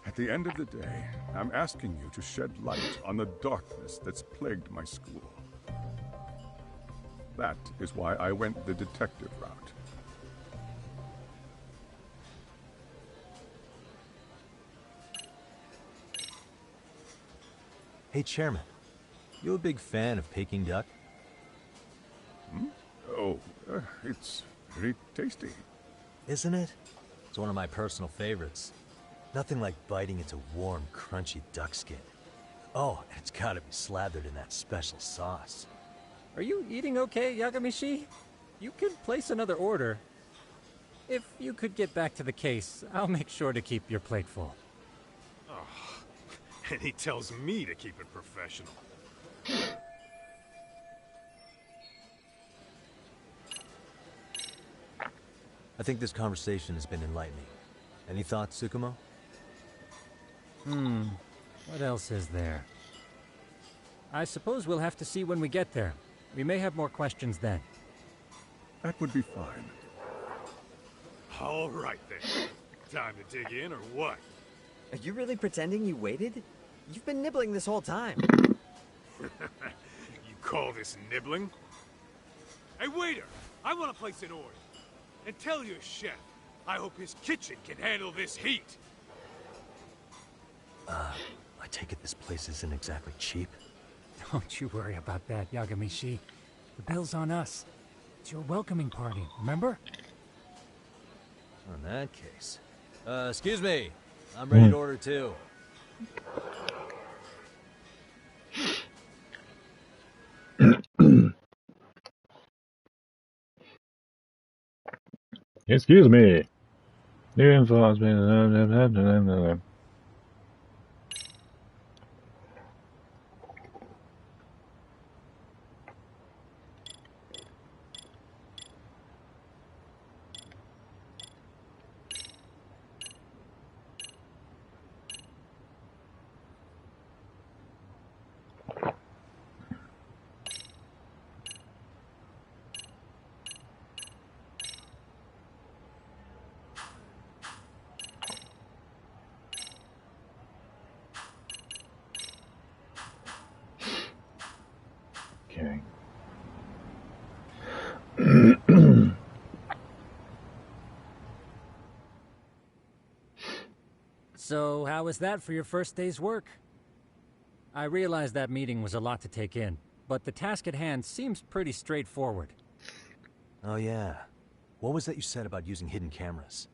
At the end of the day, I'm asking you to shed light on the darkness that's plagued my school. That is why I went the detective route. Hey, Chairman, you a big fan of Peking duck? Oh, it's very tasty. Isn't it? It's one of my personal favorites. Nothing like biting into warm, crunchy duck skin. Oh, and it's gotta be slathered in that special sauce. Are you eating okay, Yagami-shi? You can place another order. If you could get back to the case, I'll make sure to keep your plate full. Oh, and he tells me to keep it professional. I think this conversation has been enlightening. Any thoughts, Tsukumo? What else is there? I suppose we'll have to see when we get there. We may have more questions then. That would be fine. All right then. Time to dig in or what? Are you really pretending you waited? You've been nibbling this whole time. You call this nibbling? Hey waiter, I want to place an order. And tell your chef, I hope his kitchen can handle this heat. I take it this place isn't exactly cheap? Don't you worry about that, Yagamishi. The bill's on us. It's your welcoming party, remember? In that case. Excuse me. I'm ready to order too. Excuse me. New info has been... Okay. So, how was that for your first day's work? I realize that meeting was a lot to take in, but the task at hand seems pretty straightforward. Oh yeah. What was that you said about using hidden cameras?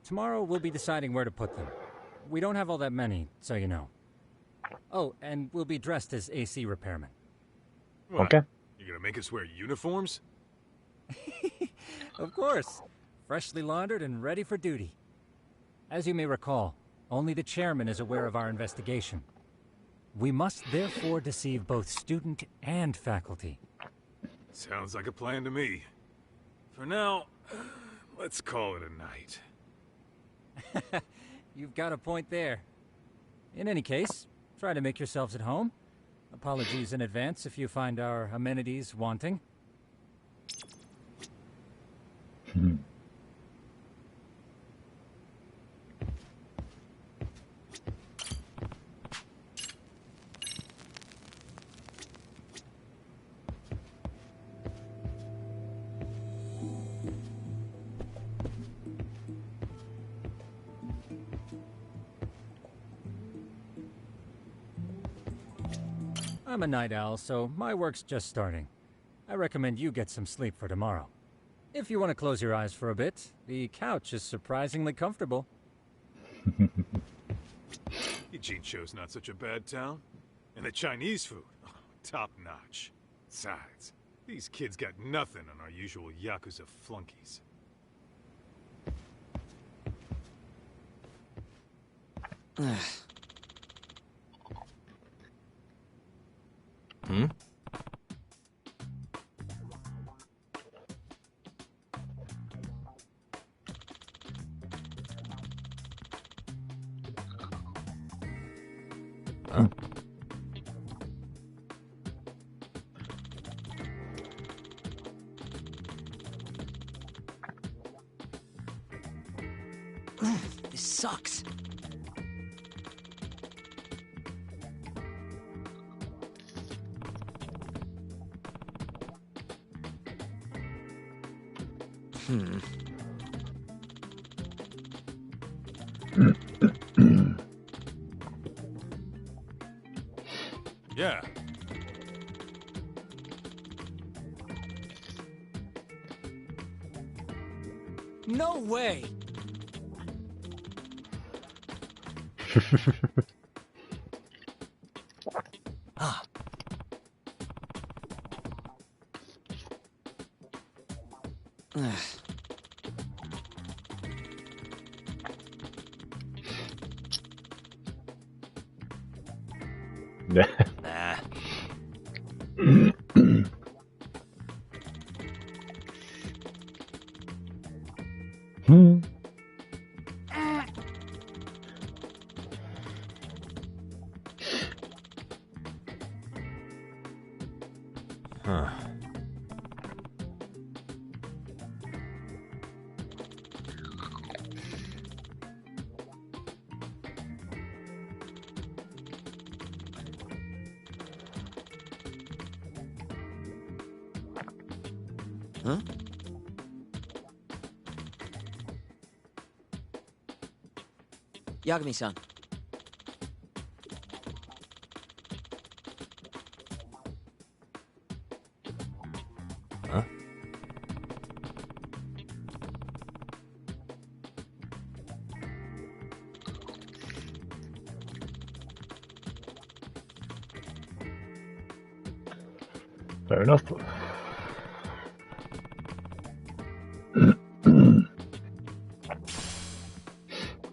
Tomorrow we'll be deciding where to put them. We don't have all that many, so you know. Oh, and we'll be dressed as AC repairmen. What? Okay. You gonna make us wear uniforms? Of course. Freshly laundered and ready for duty. As you may recall, only the chairman is aware of our investigation. We must therefore deceive both student and faculty. Sounds like a plan to me. For now, let's call it a night. You've got a point there. In any case, try to make yourselves at home. Apologies in advance if you find our amenities wanting. I'm a night owl, so my work's just starting. I recommend you get some sleep for tomorrow. If you want to close your eyes for a bit, the couch is surprisingly comfortable. Ijincho's not such a bad town. And the Chinese food, top notch. Besides, these kids got nothing on our usual Yakuza flunkies. Hmm? Huh? This sucks. Yeah. No way! Ah. Yeah. Nah. Huh. Huh? Yagami-san. Huh? Fair enough.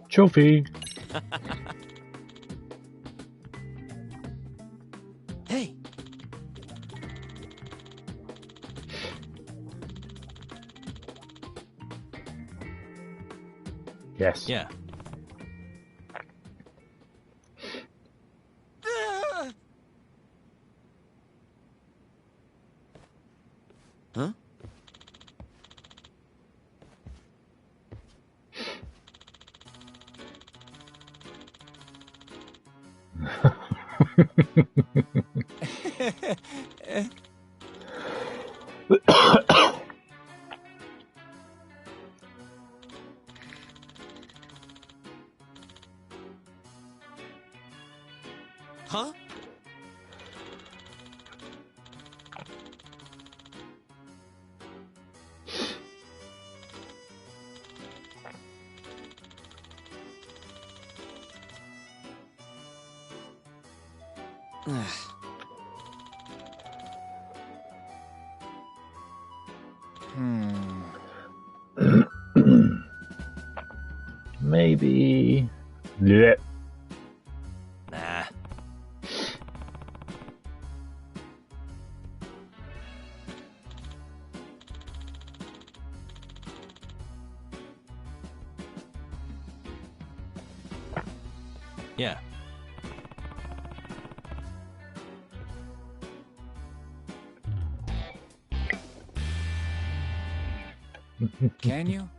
Trophy. Hey. Yes. Yeah. Huh? Huh? Maybe. Yeah. Nah. Yeah. Can you?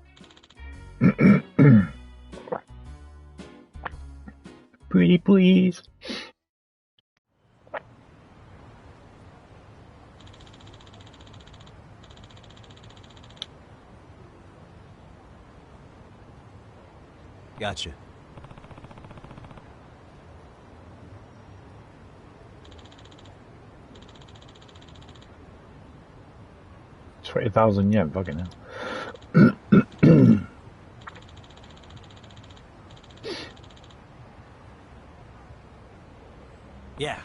Pretty please. Gotcha. $20,000 yen, fucking hell. Yeah.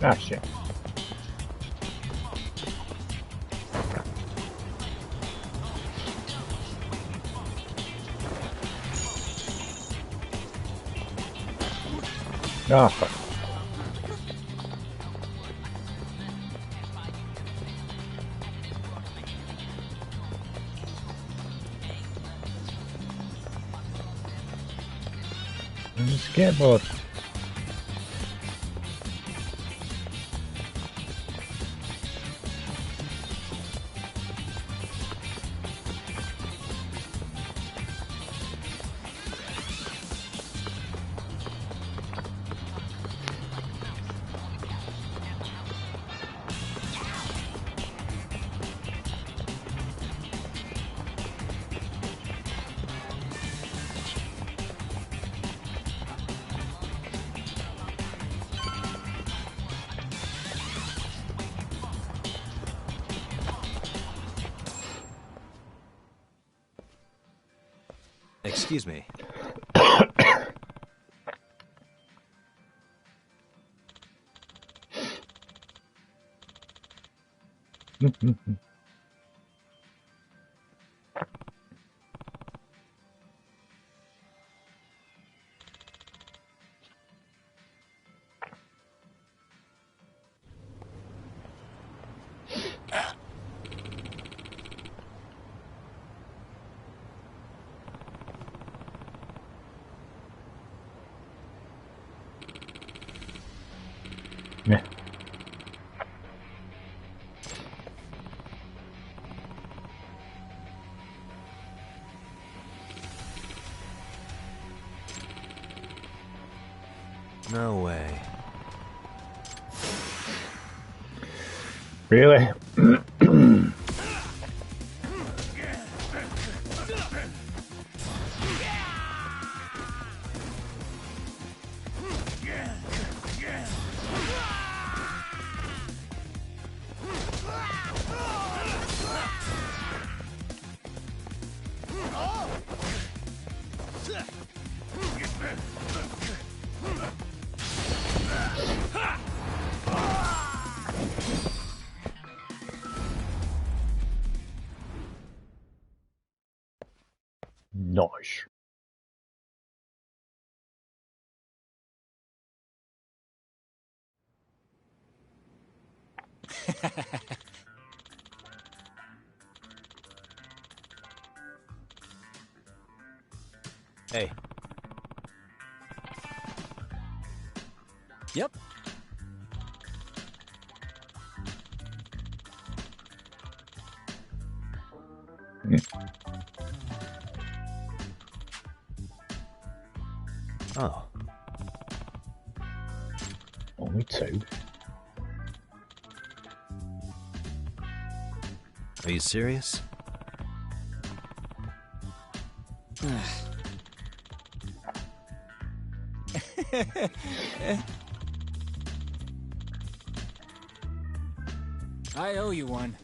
Ah, shit. Ah, fuck. Skateboard. Excuse me. Yeah. No way. Really? Nice. Hey. Yep. Oh. Only two. Are you serious? I owe you one.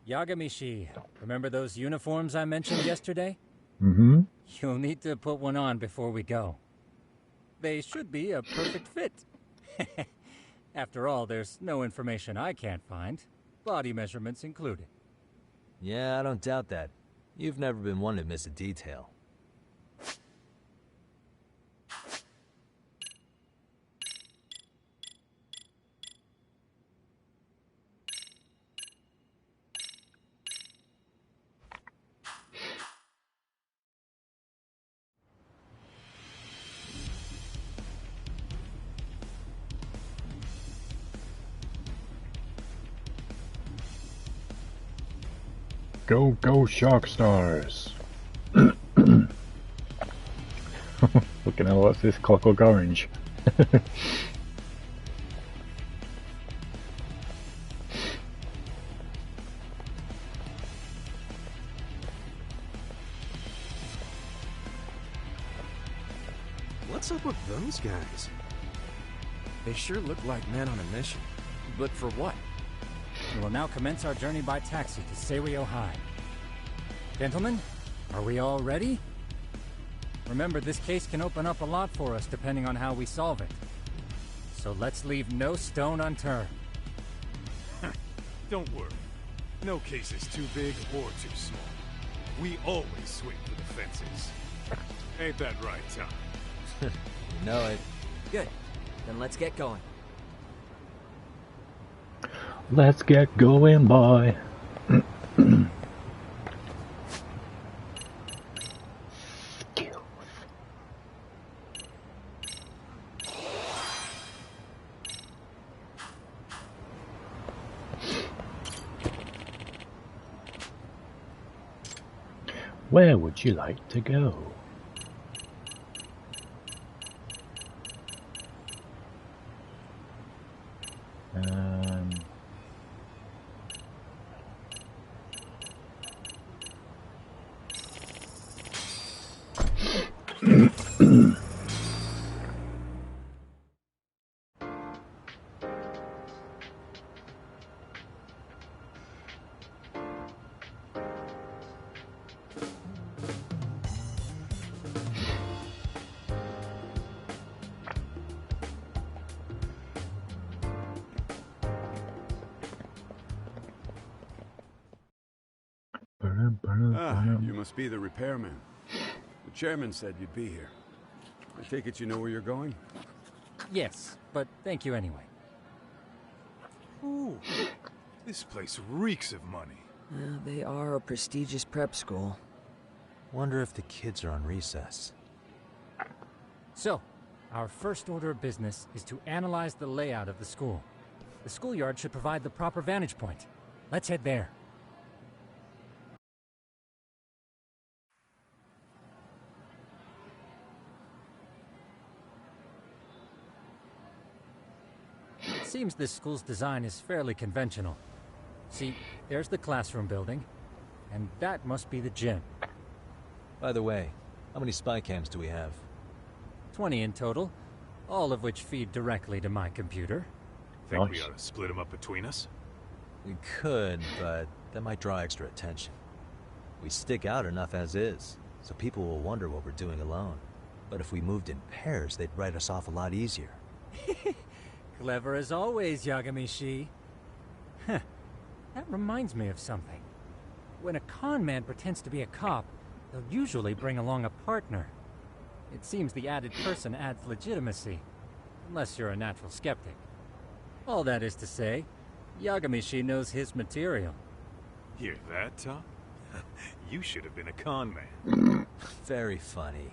Yagamishi, remember those uniforms I mentioned yesterday? Mm-hmm. You'll need to put one on before we go. They should be a perfect fit. After all, there's no information I can't find, body measurements included. Yeah, I don't doubt that. You've never been one to miss a detail. Go, go, Shark Stars! Looking at what's this clockwork orange? What's up with those guys? They sure look like men on a mission. But for what? We will now commence our journey by taxi to Seiryo High. Gentlemen, are we all ready? Remember, this case can open up a lot for us depending on how we solve it. So let's leave no stone unturned. Don't worry. No case is too big or too small. We always swing for the fences. Ain't that right, Tom? You know it. Good. Then let's get going. Let's get going, boy. Where would you like to go? You must be the repairman. The chairman said you'd be here. I take it you know where you're going? Yes, but thank you anyway. Ooh, this place reeks of money. They are a prestigious prep school. Wonder if the kids are on recess. So, our first order of business is to analyze the layout of the school. The schoolyard should provide the proper vantage point. Let's head there. It seems this school's design is fairly conventional. See, there's the classroom building, and that must be the gym. By the way, how many spy cams do we have? 20 in total, all of which feed directly to my computer. Think we ought to split them up between us? We could, but that might draw extra attention. We stick out enough as is, so people will wonder what we're doing alone. But if we moved in pairs, they'd write us off a lot easier. Clever as always, Yagami-shi. Huh. That reminds me of something. When a con man pretends to be a cop, they'll usually bring along a partner. It seems the added person adds legitimacy, unless you're a natural skeptic. All that is to say, Yagami-shi knows his material. Hear that, Tom? You should have been a con man. Very funny.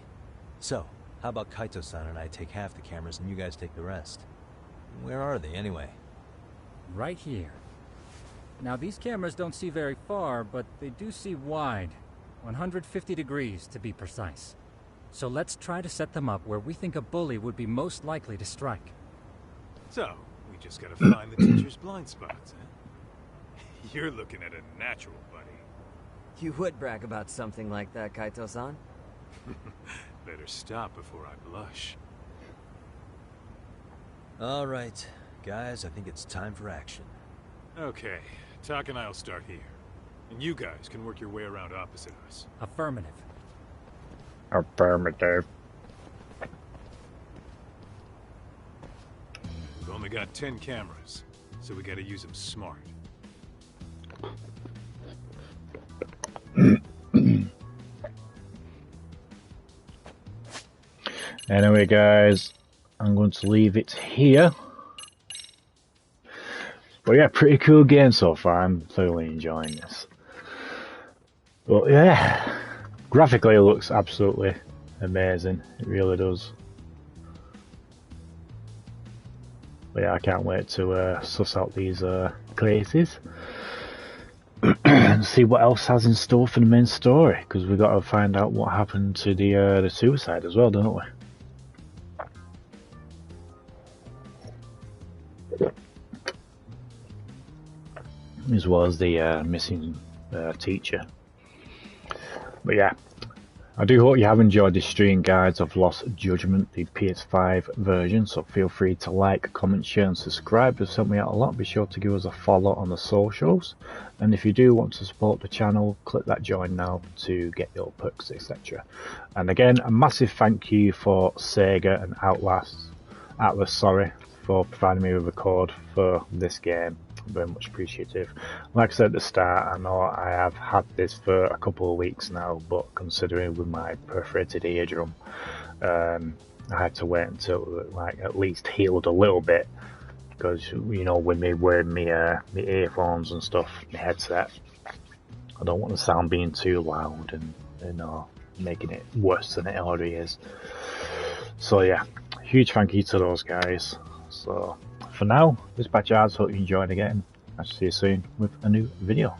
So, how about Kaito-san and I take half the cameras and you guys take the rest? Where are they, anyway? Right here. Now, these cameras don't see very far, but they do see wide. 150 degrees, to be precise. So let's try to set them up where we think a bully would be most likely to strike. So, we just gotta find the teacher's blind spots, huh? You're looking at a natural, buddy. You would brag about something like that, Kaito-san. Better stop before I blush. All right, guys, I think it's time for action. Okay, Tak and I'll start here. And you guys can work your way around opposite us. Affirmative. Affirmative. We've only got 10 cameras, so we gotta use them smart. Anyway, guys, I'm going to leave it here. But yeah, pretty cool game so far. I'm thoroughly enjoying this. But yeah, graphically it looks absolutely amazing. It really does. But yeah, I can't wait to suss out these places and see what else has in store for the main story. Because we've got to find out what happened to the suicide as well, don't we? As well as the missing teacher. But yeah, I do hope you have enjoyed this stream, guys, of Lost Judgment, the PS5 version. So feel free to like, comment, share and subscribe. It's helped me out a lot. Be sure to give us a follow on the socials. And if you do want to support the channel, click that join now to get your perks, etc. And again, a massive thank you for Sega and Atlas, for providing me with a code for this game. Very much appreciative. Like I said at the start, I know I have had this for a couple of weeks now, but considering with my perforated eardrum, I had to wait until it, like, at least healed a little bit, because you know, with me wearing my earphones and stuff, my headset, I don't want the sound being too loud and, you know, making it worse than it already is. So yeah, huge thank you to those guys. So for now, this is HatCHeTHaZ. Hope you enjoyed again. I'll see you soon with a new video.